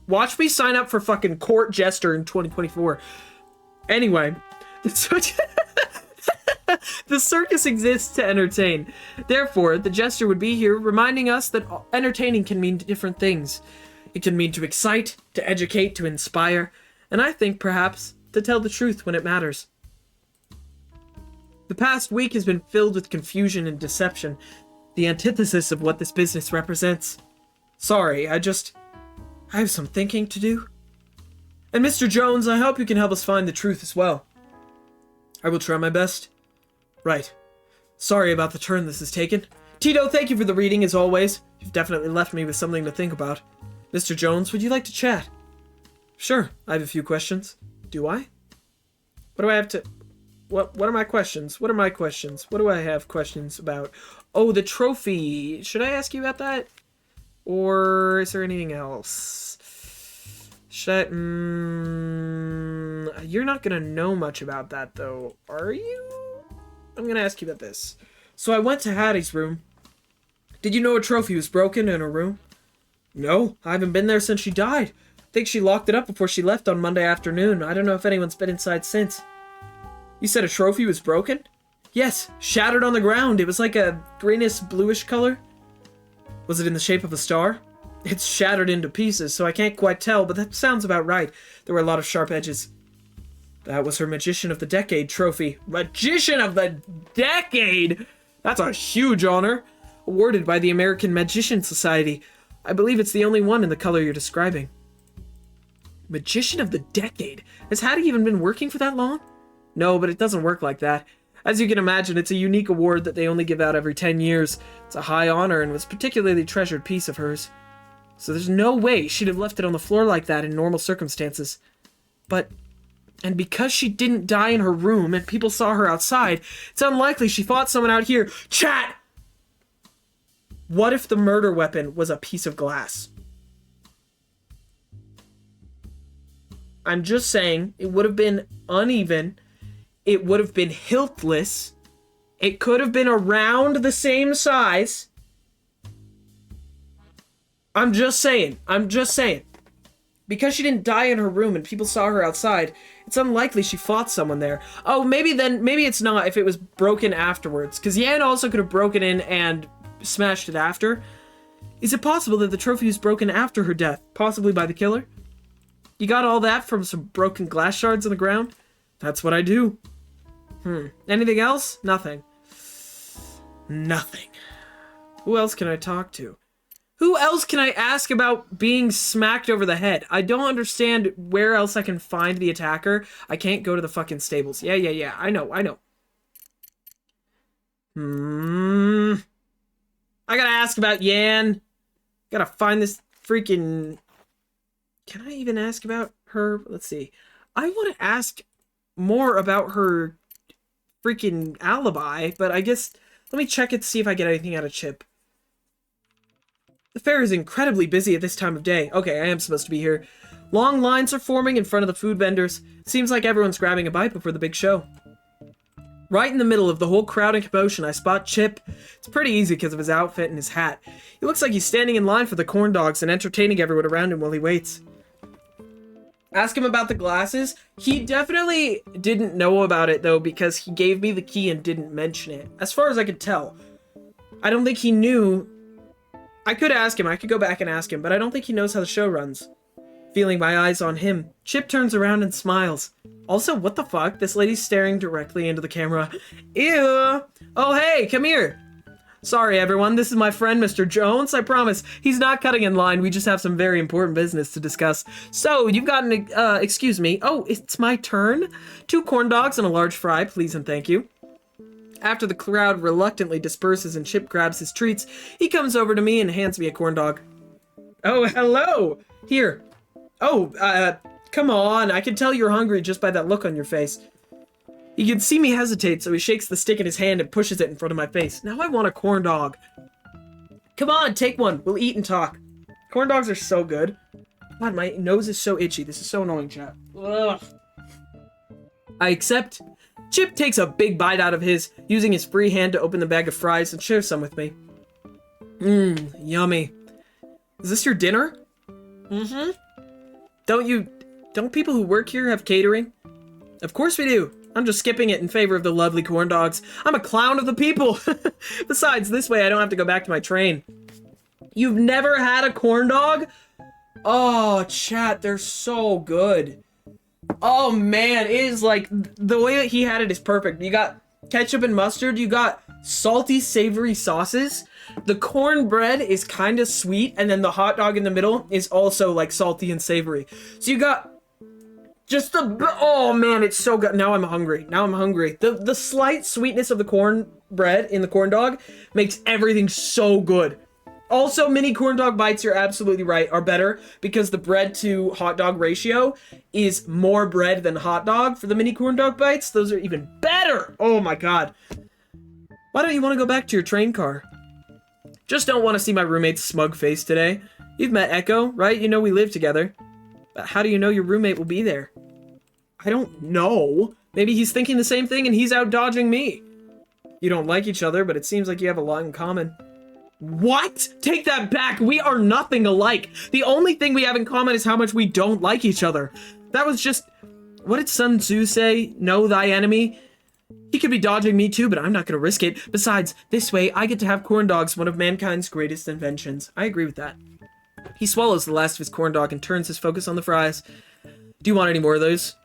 Watch me sign up for fucking court jester in 2024. Anyway, the circus exists to entertain. Therefore, the jester would be here reminding us that entertaining can mean different things. It can mean to excite, to educate, to inspire, and I think, perhaps, to tell the truth when it matters. The past week has been filled with confusion and deception, the antithesis of what this business represents. Sorry, I have some thinking to do. And Mr. Jones, I hope you can help us find the truth as well. I will try my best. Right. Sorry about the turn this has taken. Tito, thank you for the reading, as always. You've definitely left me with something to think about. Mr. Jones, would you like to chat? Sure, I have a few questions. Do I? What do I have to... What are my questions? What are my questions? What do I have questions about? Oh, the trophy. Should I ask you about that? Or is there anything else? Should I... You're not gonna know much about that, though, are you? I'm gonna ask you about this. So I went to Hattie's room. Did you know a trophy was broken in her room? No, I haven't been there since she died. I think she locked it up before she left on Monday afternoon. I don't know if anyone's been inside since. You said a trophy was broken? Yes, shattered on the ground. It was like a greenish bluish color. Was it in the shape of a star? It's shattered into pieces, so I can't quite tell, but that sounds about right. There were a lot of sharp edges. That was her Magician of the Decade trophy. Magician of the Decade? That's a huge honor. Awarded by the American Magician Society. I believe it's the only one in the color you're describing. Magician of the Decade? Has Hattie even been working for that long? No, but it doesn't work like that. As you can imagine, it's a unique award that they only give out every 10 years. It's a high honor and was a particularly treasured piece of hers. So there's no way she'd have left it on the floor like that in normal circumstances. And because she didn't die in her room and people saw her outside, it's unlikely she fought someone out here. Chat! What if the murder weapon was a piece of glass? I'm just saying, it would have been uneven. It would have been hiltless. It could have been around the same size. I'm just saying. Because she didn't die in her room and people saw her outside, it's unlikely she fought someone there. Oh, maybe it's not if it was broken afterwards. Because Yan also could have broken in and smashed it after. Is it possible that the trophy was broken after her death? Possibly by the killer? You got all that from some broken glass shards on the ground? That's what I do. Anything else? Nothing. Nothing. Who else can I talk to? Who else can I ask about being smacked over the head? I don't understand where else I can find the attacker. I can't go to the fucking stables. Yeah. I know. I gotta ask about Yan. Gotta find this freaking... Can I even ask about her? Let's see. I want to ask more about her freaking alibi, but I guess... Let me check it to see if I get anything out of Chip. The fair is incredibly busy at this time of day. Okay, I am supposed to be here. Long lines are forming in front of the food vendors. Seems like everyone's grabbing a bite before the big show. Right in the middle of the whole crowd and commotion, I spot Chip. It's pretty easy because of his outfit and his hat. He looks like he's standing in line for the corn dogs and entertaining everyone around him while he waits. Ask him about the glasses. He definitely didn't know about it, though, because he gave me the key and didn't mention it. As far as I could tell. I don't think he knew. I could ask him. I could go back and ask him, but I don't think he knows how the show runs. Feeling my eyes on him, Chip turns around and smiles. Also, what the fuck? This lady's staring directly into the camera. Ew! Oh, hey, come here! Sorry, everyone, this is my friend, Mr. Jones. I promise, he's not cutting in line. We just have some very important business to discuss. So, you've got an, excuse me. Oh, it's my turn? 2 corn dogs and a large fry, please and thank you. After the crowd reluctantly disperses and Chip grabs his treats, he comes over to me and hands me a corn dog. Oh, hello! Here. Oh, come on. I can tell you're hungry just by that look on your face. He can see me hesitate, so he shakes the stick in his hand and pushes it in front of my face. Now I want a corn dog. Come on, take one. We'll eat and talk. Corn dogs are so good. God, my nose is so itchy. This is so annoying, chat. Ugh. I accept. Chip takes a big bite out of his, using his free hand to open the bag of fries and share some with me. Yummy. Is this your dinner? Don't people who work here have catering? Of course we do. I'm just skipping it in favor of the lovely corn dogs. I'm a clown of the people. Besides, this way I don't have to go back to my train. You've never had a corn dog? Oh, chat, they're so good. Oh man, it is like, the way that he had it is perfect. You got ketchup and mustard, you got salty, savory sauces. The cornbread is kind of sweet, and then the hot dog in the middle is also like salty and savory. So you got just oh man, it's so good. Now I'm hungry. The slight sweetness of the cornbread in the corn dog makes everything so good. Also, mini corn dog bites, you're absolutely right, are better because the bread to hot dog ratio is more bread than hot dog for the mini corn dog bites. Those are even better. Oh my god. Why don't you want to go back to your train car? Just don't want to see my roommate's smug face today. You've met Echo, right? You know we live together. But how do you know your roommate will be there? I don't know. Maybe he's thinking the same thing and he's out dodging me. You don't like each other, but it seems like you have a lot in common. What? Take that back. We are nothing alike. The only thing we have in common is how much we don't like each other. That was just... What did Sun Tzu say? Know thy enemy? He could be dodging me too, but I'm not going to risk it. Besides, this way, I get to have corn dogs, one of mankind's greatest inventions. I agree with that. He swallows the last of his corn dog and turns his focus on the fries. Do you want any more of those?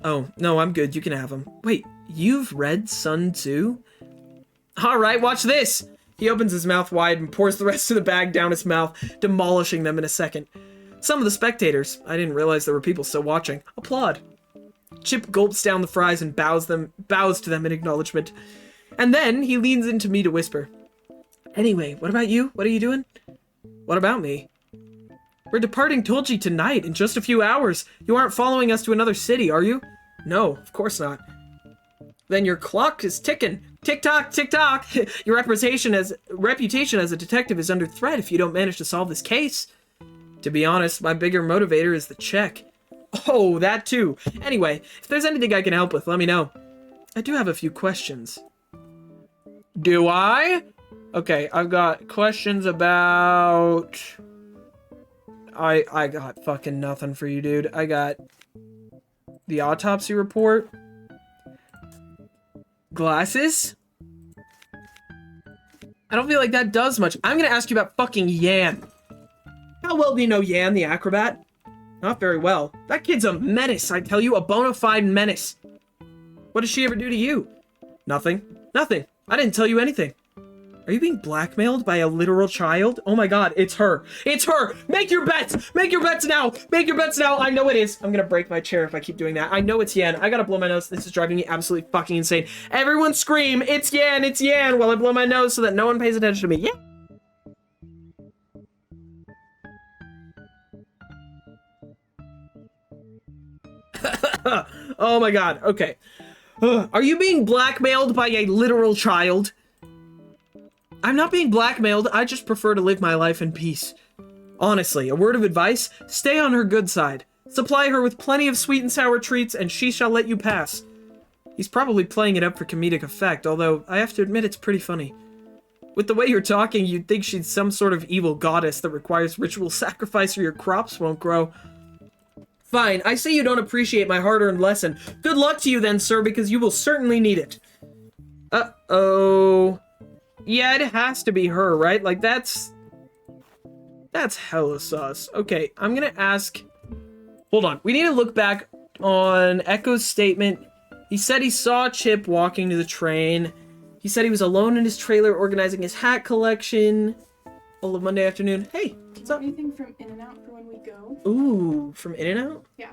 Oh, no, I'm good. You can have them. Wait, you've read Sun Tzu? Alright, watch this! He opens his mouth wide and pours the rest of the bag down his mouth, demolishing them in a second. Some of the spectators, I didn't realize there were people still watching, applaud. Chip gulps down the fries and bows to them in acknowledgement. And then he leans into me to whisper. Anyway, what about you? What are you doing? What about me? We're departing Tulji tonight in just a few hours. You aren't following us to another city, are you? No, of course not. Then your clock is ticking. Tick-tock, tick-tock. Your reputation as a detective is under threat if you don't manage to solve this case. To be honest, my bigger motivator is the check. Oh, that too. Anyway, if there's anything I can help with, let me know. I do have a few questions. Do I? Okay, I've got questions about... I got fucking nothing for you, dude. I got the autopsy report. Glasses? I don't feel like that does much. I'm gonna ask you about fucking Yan. How well do you know Yan, the acrobat? Not very well. That kid's a menace, I tell you, a bona fide menace. What does she ever do to you? Nothing. Nothing. I didn't tell you anything. Are you being blackmailed by a literal child? Oh my god, it's her. It's her! Make your bets! Make your bets now! Make your bets now! I know it is. I'm gonna break my chair if I keep doing that. I know it's Yan. I gotta blow my nose. This is driving me absolutely fucking insane. Everyone scream, it's Yan, it's Yan, while I blow my nose so that no one pays attention to me. Yeah. Oh my god, okay. Are you being blackmailed by a literal child? I'm not being blackmailed, I just prefer to live my life in peace. Honestly, a word of advice, stay on her good side. Supply her with plenty of sweet and sour treats, and she shall let you pass. He's probably playing it up for comedic effect, although I have to admit it's pretty funny. With the way you're talking, you'd think she's some sort of evil goddess that requires ritual sacrifice or your crops won't grow. Fine, I say you don't appreciate my hard-earned lesson. Good luck to you then, sir, because you will certainly need it. Uh-oh. Yeah, it has to be her, right? Like, that's hella sus. Okay, I'm gonna ask... Hold on, we need to look back on Echo's statement. He said he saw Chip walking to the train. He said he was alone in his trailer organizing his hat collection. All of Monday afternoon. Hey, what's up? Anything from In-N-Out for when we go? Ooh, from In-N-Out? Yeah.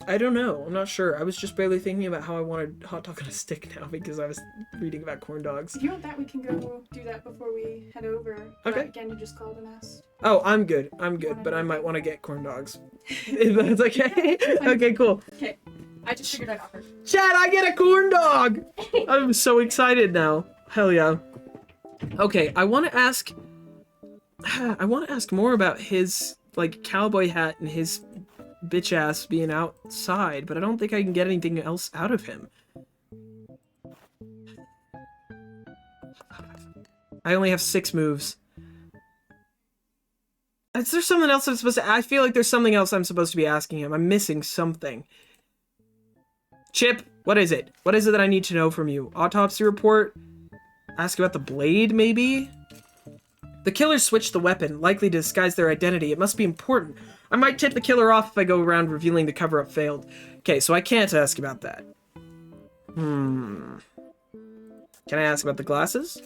I don't know. I'm not sure. I was just barely thinking about how I wanted hot dog on a stick now because I was reading about corn dogs. If you want that, we can go do that before we head over. Okay. But again, you just called and asked. Oh, I'm good. I'm good, but I might want to get corn dogs. If that's okay. Okay, cool. Okay. I just figured I'd offer. Chad, I get a corn dog! I'm so excited now. Hell yeah. Okay, I want to ask more about his, like, cowboy hat and his bitch ass being outside, but I don't think I can get anything else out of him. I only have 6 moves. Is there something else I'm supposed to... I feel like there's something else I'm supposed to be asking him. I'm missing something. Chip, what is it? What is it that I need to know from you? Autopsy report? Ask about the blade, maybe? The killer switched the weapon, likely to disguise their identity. It must be important. I might tip the killer off if I go around revealing the cover-up failed. Okay, so I can't ask about that. Can I ask about the glasses?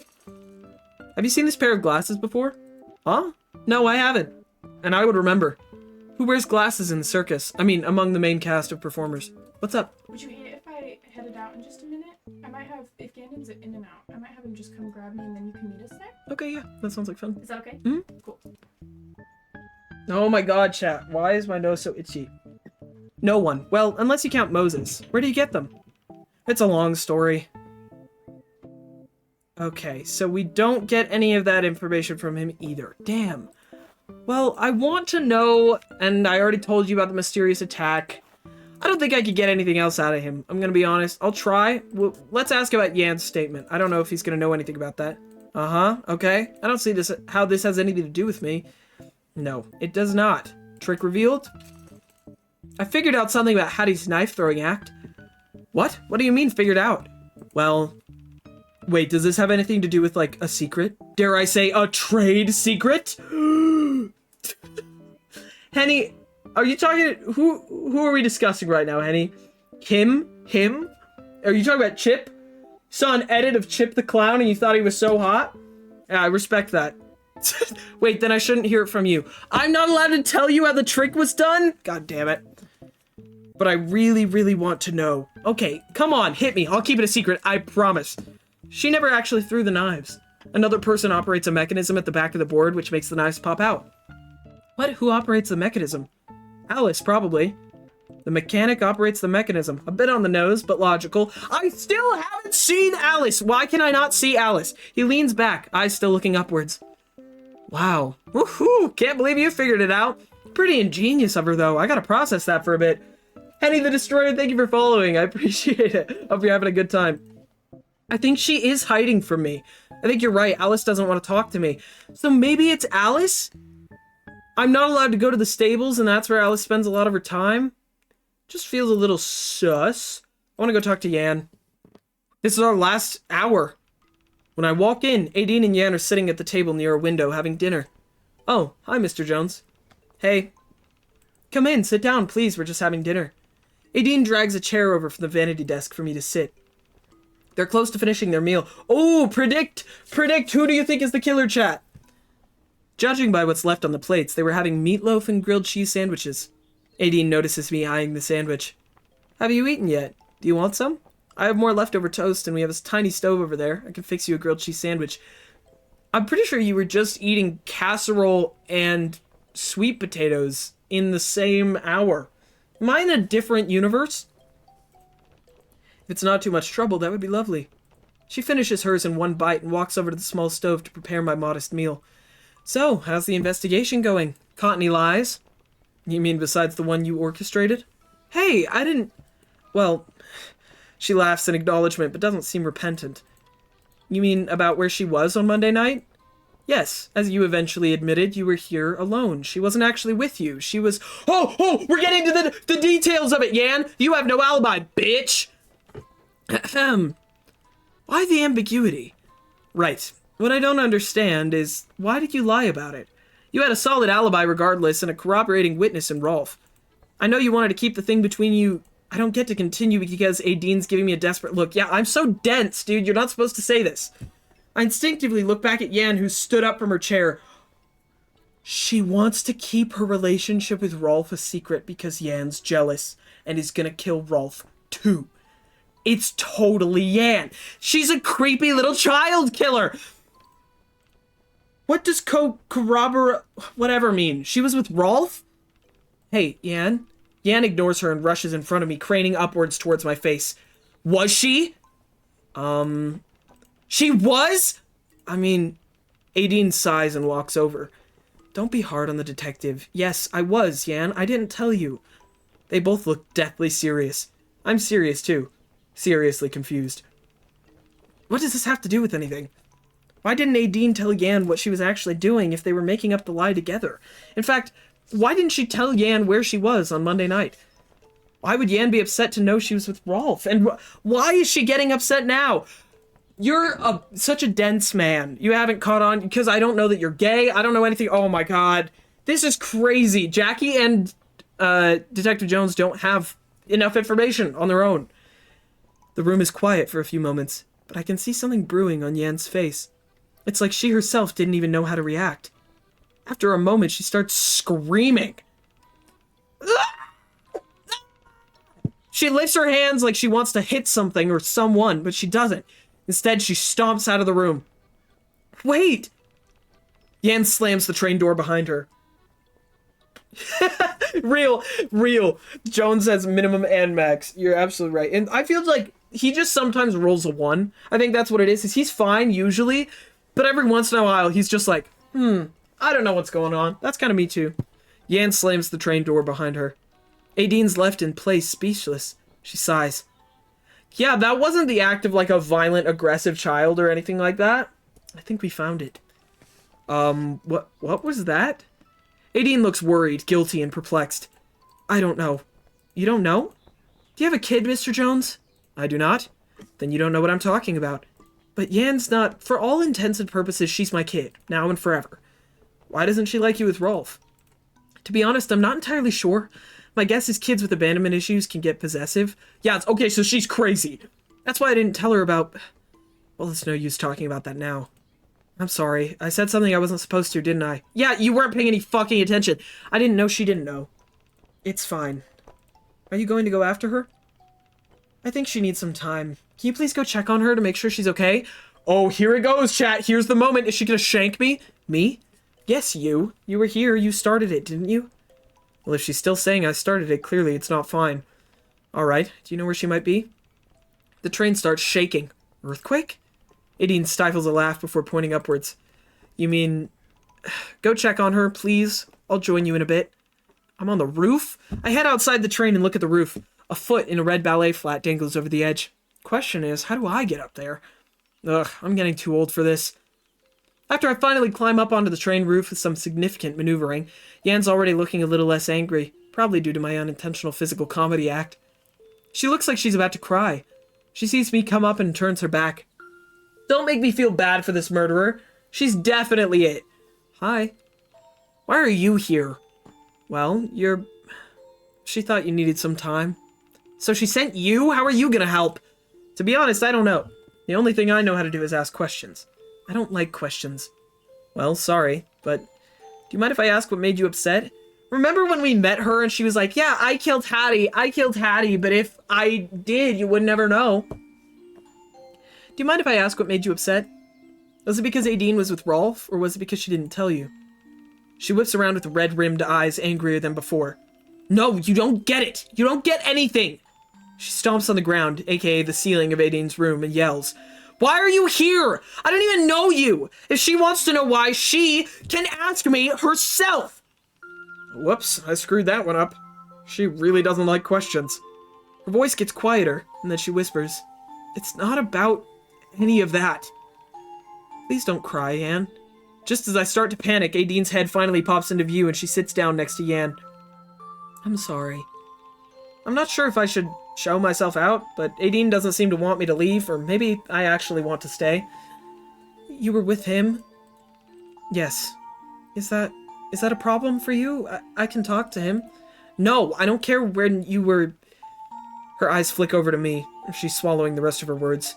Have you seen this pair of glasses before? Huh? No, I haven't. And I would remember. Who wears glasses in the circus? I mean, among the main cast of performers. What's up? Would you hate it if I headed out in just a minute? I might have, if Gandon's in and out, I might have him just come grab me and then you can meet us there. Okay, yeah, that sounds like fun. Is that okay? Mhm. Cool. Oh my god, chat. Why is my nose so itchy? No one. Well, unless you count Moses. Where do you get them? It's a long story. Okay, so we don't get any of that information from him either. Damn. Well, I want to know, and I already told you about the mysterious attack. I don't think I could get anything else out of him. I'm gonna be honest. I'll try. Well, let's ask about Yan's statement. I don't know if he's gonna know anything about that. Uh-huh, okay. I don't see how this has anything to do with me. No, it does not. Trick revealed? I figured out something about Hattie's knife-throwing act. What? What do you mean, figured out? Well... Wait, does this have anything to do with, like, a secret? Dare I say, a trade secret? Henny, are you talking... Who are we discussing right now, Henny? Him? Are you talking about Chip? Saw an edit of Chip the Clown and you thought he was so hot? Yeah, I respect that. Wait, then I shouldn't hear it from you. I'm not allowed to tell you how the trick was done? God damn it. But I really, really want to know. Okay, come on, hit me. I'll keep it a secret, I promise. She never actually threw the knives. Another person operates a mechanism at the back of the board which makes the knives pop out. What? Who operates the mechanism? Alice, probably. The mechanic operates the mechanism. A bit on the nose, but logical. I still haven't seen Alice! Why can I not see Alice? He leans back, eyes still looking upwards. Wow. Woohoo! Can't believe you figured it out. Pretty ingenious of her, though. I gotta process that for a bit. Henny the Destroyer, thank you for following. I appreciate it. Hope you're having a good time. I think she is hiding from me. I think you're right. Alice doesn't want to talk to me. So maybe it's Alice? I'm not allowed to go to the stables, and that's where Alice spends a lot of her time. Just feels a little sus. I want to go talk to Yan. This is our last hour. When I walk in, Aideen and Yan are sitting at the table near a window having dinner. Oh, hi, Mr. Jones. Hey. Come in, sit down, please, we're just having dinner. Aideen drags a chair over from the vanity desk for me to sit. They're close to finishing their meal. Oh, predict! Who do you think is the killer, chat? Judging by what's left on the plates, they were having meatloaf and grilled cheese sandwiches. Aideen notices me eyeing the sandwich. Have you eaten yet? Do you want some? I have more leftover toast, and we have a tiny stove over there. I can fix you a grilled cheese sandwich. I'm pretty sure you were just eating casserole and sweet potatoes in the same hour. Am I in a different universe? If it's not too much trouble, that would be lovely. She finishes hers in one bite and walks over to the small stove to prepare my modest meal. So, how's the investigation going? Caught any lies? You mean besides the one you orchestrated? Hey, I didn't... Well, she laughs in acknowledgement but doesn't seem repentant. You mean about where she was on Monday night? Yes, as you eventually admitted, you were here alone. She wasn't actually with you. She was... Oh, we're getting to the details of it, Yan! You have no alibi, bitch! Ahem. Why the ambiguity? Right. What I don't understand is, why did you lie about it? You had a solid alibi regardless and a corroborating witness in Rolf. I know you wanted to keep the thing between you. I don't get to continue because Aideen's giving me a desperate look. Yeah, I'm so dense, dude. You're not supposed to say this. I instinctively look back at Yan, who stood up from her chair. She wants to keep her relationship with Rolf a secret because Yan's jealous and is gonna kill Rolf too. It's totally Yan. She's a creepy little child killer. What does corroborate whatever mean? She was with Rolf? Hey, Yan. Yan ignores her and rushes in front of me, craning upwards towards my face. Was she? She was? I mean, Aideen sighs and walks over. Don't be hard on the detective. Yes, I was, Yan. I didn't tell you. They both look deathly serious. I'm serious, too. Seriously confused. What does this have to do with anything? Why didn't Aideen tell Yan what she was actually doing if they were making up the lie together? In fact, why didn't she tell Yan where she was on Monday night? Why would Yan be upset to know she was with Rolf? And why is she getting upset now? You're such a dense man. You haven't caught on, because I don't know that you're gay. I don't know anything. Oh my god. This is crazy. Jackie and Detective Jones don't have enough information on their own. The room is quiet for a few moments, but I can see something brewing on Yan's face. It's like she herself didn't even know how to react. After a moment, she starts screaming. She lifts her hands like she wants to hit something or someone, but she doesn't. Instead, she stomps out of the room. Wait! Yan slams the train door behind her. Real. Jones says minimum and max. You're absolutely right. And I feel like he just sometimes rolls a 1. I think that's what it is he's fine usually, but every once in a while he's just like, I don't know what's going on. That's kind of me too. Yan slams the train door behind her. Aideen's left in place, speechless. She sighs. Yeah, that wasn't the act of like a violent, aggressive child or anything like that. I think we found it. What was that? Aideen looks worried, guilty, and perplexed. I don't know. You don't know? Do you have a kid, Mr. Jones? I do not. Then you don't know what I'm talking about. But Yan's not, for all intents and purposes, she's my kid, now and forever. Why doesn't she like you with Rolf? To be honest, I'm not entirely sure. My guess is kids with abandonment issues can get possessive. Yeah, okay, so she's crazy. That's why I didn't tell her about... Well, it's no use talking about that now. I'm sorry. I said something I wasn't supposed to, didn't I? Yeah, you weren't paying any fucking attention. I didn't know she didn't know. It's fine. Are you going to go after her? I think she needs some time. Can you please go check on her to make sure she's okay? Oh, here it goes, chat. Here's the moment. Is she gonna shank me? Me? Yes, you. You were here. You started it, didn't you? Well, if she's still saying I started it, clearly it's not fine. Alright, do you know where she might be? The train starts shaking. Earthquake? Aideen stifles a laugh before pointing upwards. You mean... Go check on her, please. I'll join you in a bit. I'm on the roof? I head outside the train and look at the roof. A foot in a red ballet flat dangles over the edge. Question is, how do I get up there? Ugh, I'm getting too old for this. After I finally climb up onto the train roof with some significant maneuvering, Yan's already looking a little less angry, probably due to my unintentional physical comedy act. She looks like she's about to cry. She sees me come up and turns her back. Don't make me feel bad for this murderer. She's definitely it. Hi. Why are you here? Well, she thought you needed some time. So she sent you? How are you gonna help? To be honest, I don't know. The only thing I know how to do is ask questions. I don't like questions. Well, sorry, but do you mind if I ask what made you upset? Remember when we met her and she was like, yeah, I killed Hattie, but if I did, you would never know. Do you mind if I ask what made you upset? Was it because Aideen was with Rolf, or was it because she didn't tell you? She whips around with red-rimmed eyes, angrier than before. No, you don't get it! You don't get anything! She stomps on the ground, aka the ceiling of Aideen's room, and yells, why are you here? I don't even know you! If she wants to know why, she can ask me herself! Whoops, I screwed that one up. She really doesn't like questions. Her voice gets quieter, and then she whispers, it's not about any of that. Please don't cry, Yan. Just as I start to panic, Aideen's head finally pops into view and she sits down next to Yan. I'm sorry. I'm not sure if I should show myself out, but Aideen doesn't seem to want me to leave, or maybe I actually want to stay. You were with him? Yes. Is that a problem for you? I can talk to him. No, I don't care when you were... Her eyes flick over to me. She's swallowing the rest of her words.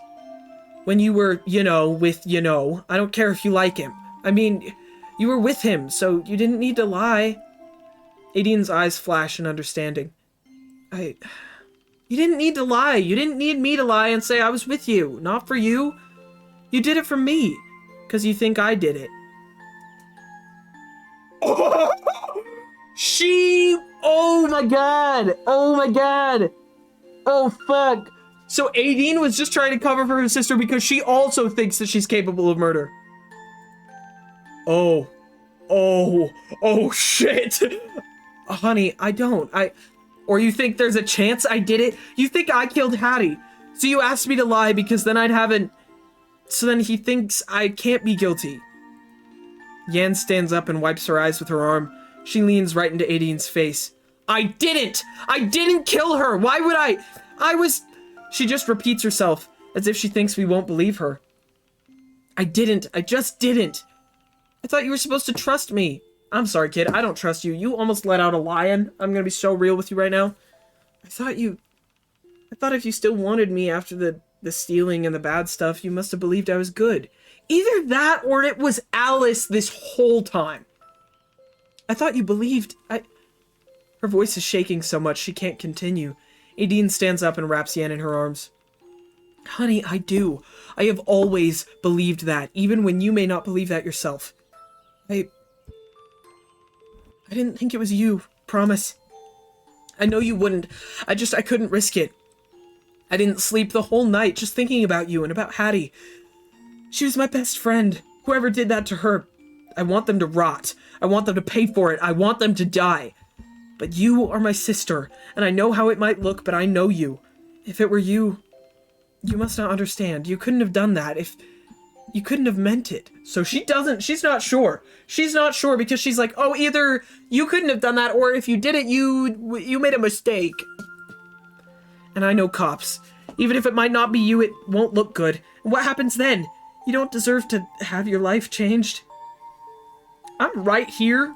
When you were, with, I don't care if you like him. I mean, you were with him, so you didn't need to lie. Aideen's eyes flash in understanding. You didn't need to lie. You didn't need me to lie and say I was with you. Not for you. You did it for me. Because you think I did it. Oh my god. Oh my god. Oh fuck. So Aideen was just trying to cover for her sister because she also thinks that she's capable of murder. Oh shit. Honey, I don't. Or you think there's a chance I did it? You think I killed Hattie. So you asked me to lie because then I'd haven't... So then he thinks I can't be guilty. Yan stands up and wipes her eyes with her arm. She leans right into Aideen's face. I didn't kill her! Why would I? She just repeats herself, as if she thinks we won't believe her. I just didn't. I thought you were supposed to trust me. I'm sorry, kid, I don't trust you. You almost let out a lion. I'm gonna be so real with you right now. I thought if you still wanted me after the stealing and the bad stuff, you must have believed I was good. Either that or it was Alice this whole time. I thought you believed Her voice is shaking so much she can't continue. Aideen stands up and wraps Yan in her arms. Honey, I do. I have always believed that, even when you may not believe that yourself. I didn't think it was you, promise. I know you wouldn't. I couldn't risk it. I didn't sleep the whole night just thinking about you and about Hattie. She was my best friend. Whoever did that to her, I want them to rot. I want them to pay for it. I want them to die. But you are my sister, and I know how it might look, but I know you. If it were you, you must not understand. You couldn't have done that if... You couldn't have meant it. So she's not sure. She's not sure because she's like, oh, either you couldn't have done that, or if you did it, you made a mistake. And I know cops. Even if it might not be you, it won't look good. And what happens then? You don't deserve to have your life changed. I'm right here.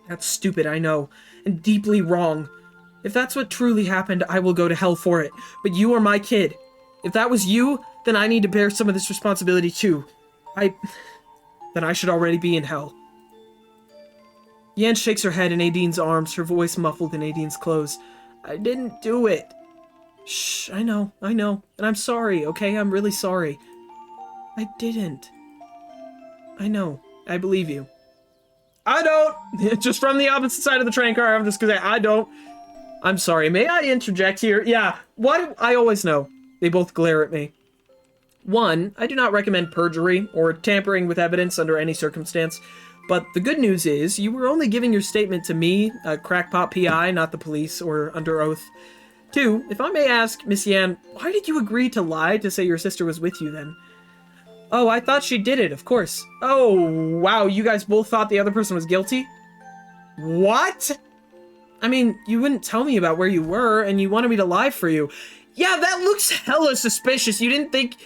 That's stupid, I know, and deeply wrong. If that's what truly happened, I will go to hell for it. But you are my kid. If that was you, then I need to bear some of this responsibility too. Then I should already be in hell. Yan shakes her head in Aideen's arms, her voice muffled in Aideen's clothes. I didn't do it. Shh, I know. And I'm sorry, okay? I'm really sorry. I didn't. I know. I believe you. I don't! Just from the opposite side of the train car, I'm just gonna say, I don't. I'm sorry, may I interject here? Yeah, what? I always know. They both glare at me. 1, I do not recommend perjury or tampering with evidence under any circumstance, but the good news is you were only giving your statement to me, a crackpot PI, not the police, or under oath. 2, if I may ask, Miss Yan, why did you agree to lie to say your sister was with you then? Oh, I thought she did it, of course. Oh, wow, you guys both thought the other person was guilty? What? I mean, you wouldn't tell me about where you were, and you wanted me to lie for you. Yeah, that looks hella suspicious. You didn't think...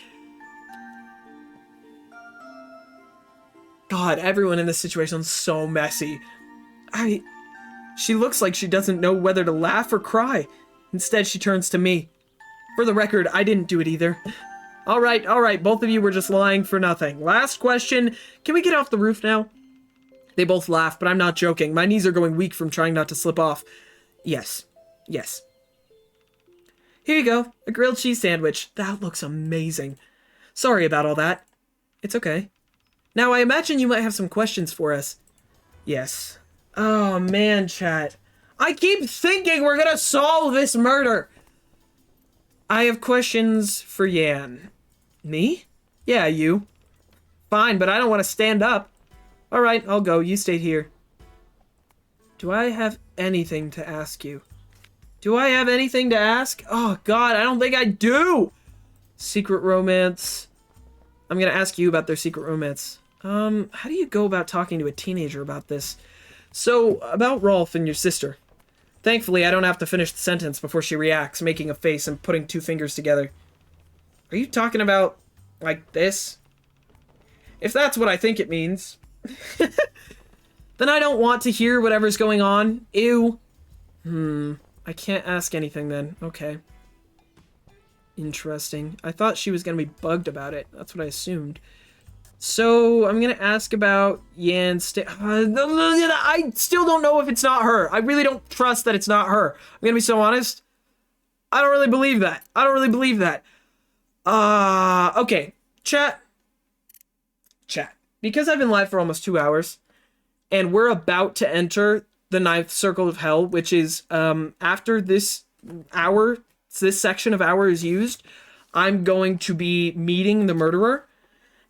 God, everyone in this situation is so messy. She looks like she doesn't know whether to laugh or cry. Instead, she turns to me. For the record, I didn't do it either. All right, both of you were just lying for nothing. Last question, can we get off the roof now? They both laugh, but I'm not joking. My knees are going weak from trying not to slip off. Yes. Here you go, a grilled cheese sandwich. That looks amazing. Sorry about all that. It's okay. Now, I imagine you might have some questions for us. Yes. Oh, man, chat. I keep thinking we're gonna solve this murder. I have questions for Yan. Me? Yeah, you. Fine, but I don't want to stand up. All right, I'll go. You stay here. Do I have anything to ask you? Do I have anything to ask? Oh, God, I don't think I do. Secret romance. I'm gonna ask you about their secret romance. How do you go about talking to a teenager about this? So, about Rolf and your sister. Thankfully, I don't have to finish the sentence before she reacts, making a face and putting two fingers together. Are you talking about, like, this? If that's what I think it means, then I don't want to hear whatever's going on. Ew. I can't ask anything then. Okay. Interesting. I thought she was gonna be bugged about it. That's what I assumed. So, I'm gonna ask about Yan's I still don't know if it's not her. I really don't trust that it's not her. I'm gonna be so honest. I don't really believe that. Okay. Chat. Because I've been live for almost 2 hours, and we're about to enter the 9th circle of hell, which is, after this section of hour is used, I'm going to be meeting the murderer.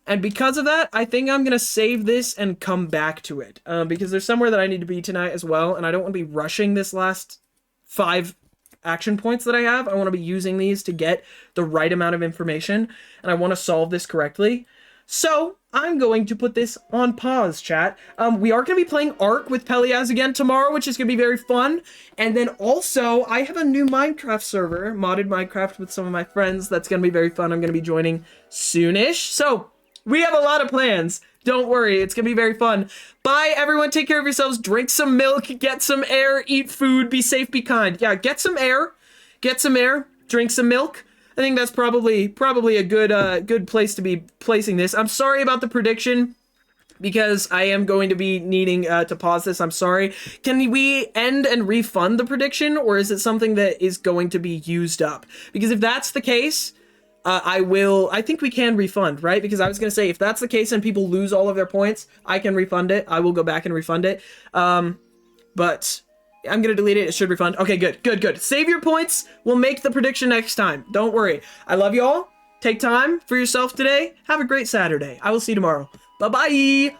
And because of that, I think I'm going to save this and come back to it. Because there's somewhere that I need to be tonight as well, and I don't want to be rushing this last 5 action points that I have. I want to be using these to get the right amount of information, and I want to solve this correctly. So, I'm going to put this on pause, chat. We are going to be playing Ark with Pelias again tomorrow, which is going to be very fun. And then also, I have a new Minecraft server, modded Minecraft with some of my friends. That's going to be very fun. I'm going to be joining soonish. So, we have a lot of plans. Don't worry, it's gonna be very fun. Bye, everyone. Take care of yourselves. Drink some milk, get some air, eat food, be safe, be kind. Yeah, get some air, drink some milk. I think that's probably a good place to be placing this. I'm sorry about the prediction, because I am going to be needing to pause this. I'm sorry. Can we end and refund the prediction, or is it something that is going to be used up? Because if that's the case, I think we can refund, right? Because I was going to say, if that's the case and people lose all of their points, I can refund it. I will go back and refund it. But I'm going to delete it. It should refund. Okay, good. Save your points. We'll make the prediction next time. Don't worry. I love you all. Take time for yourself today. Have a great Saturday. I will see you tomorrow. Bye-bye.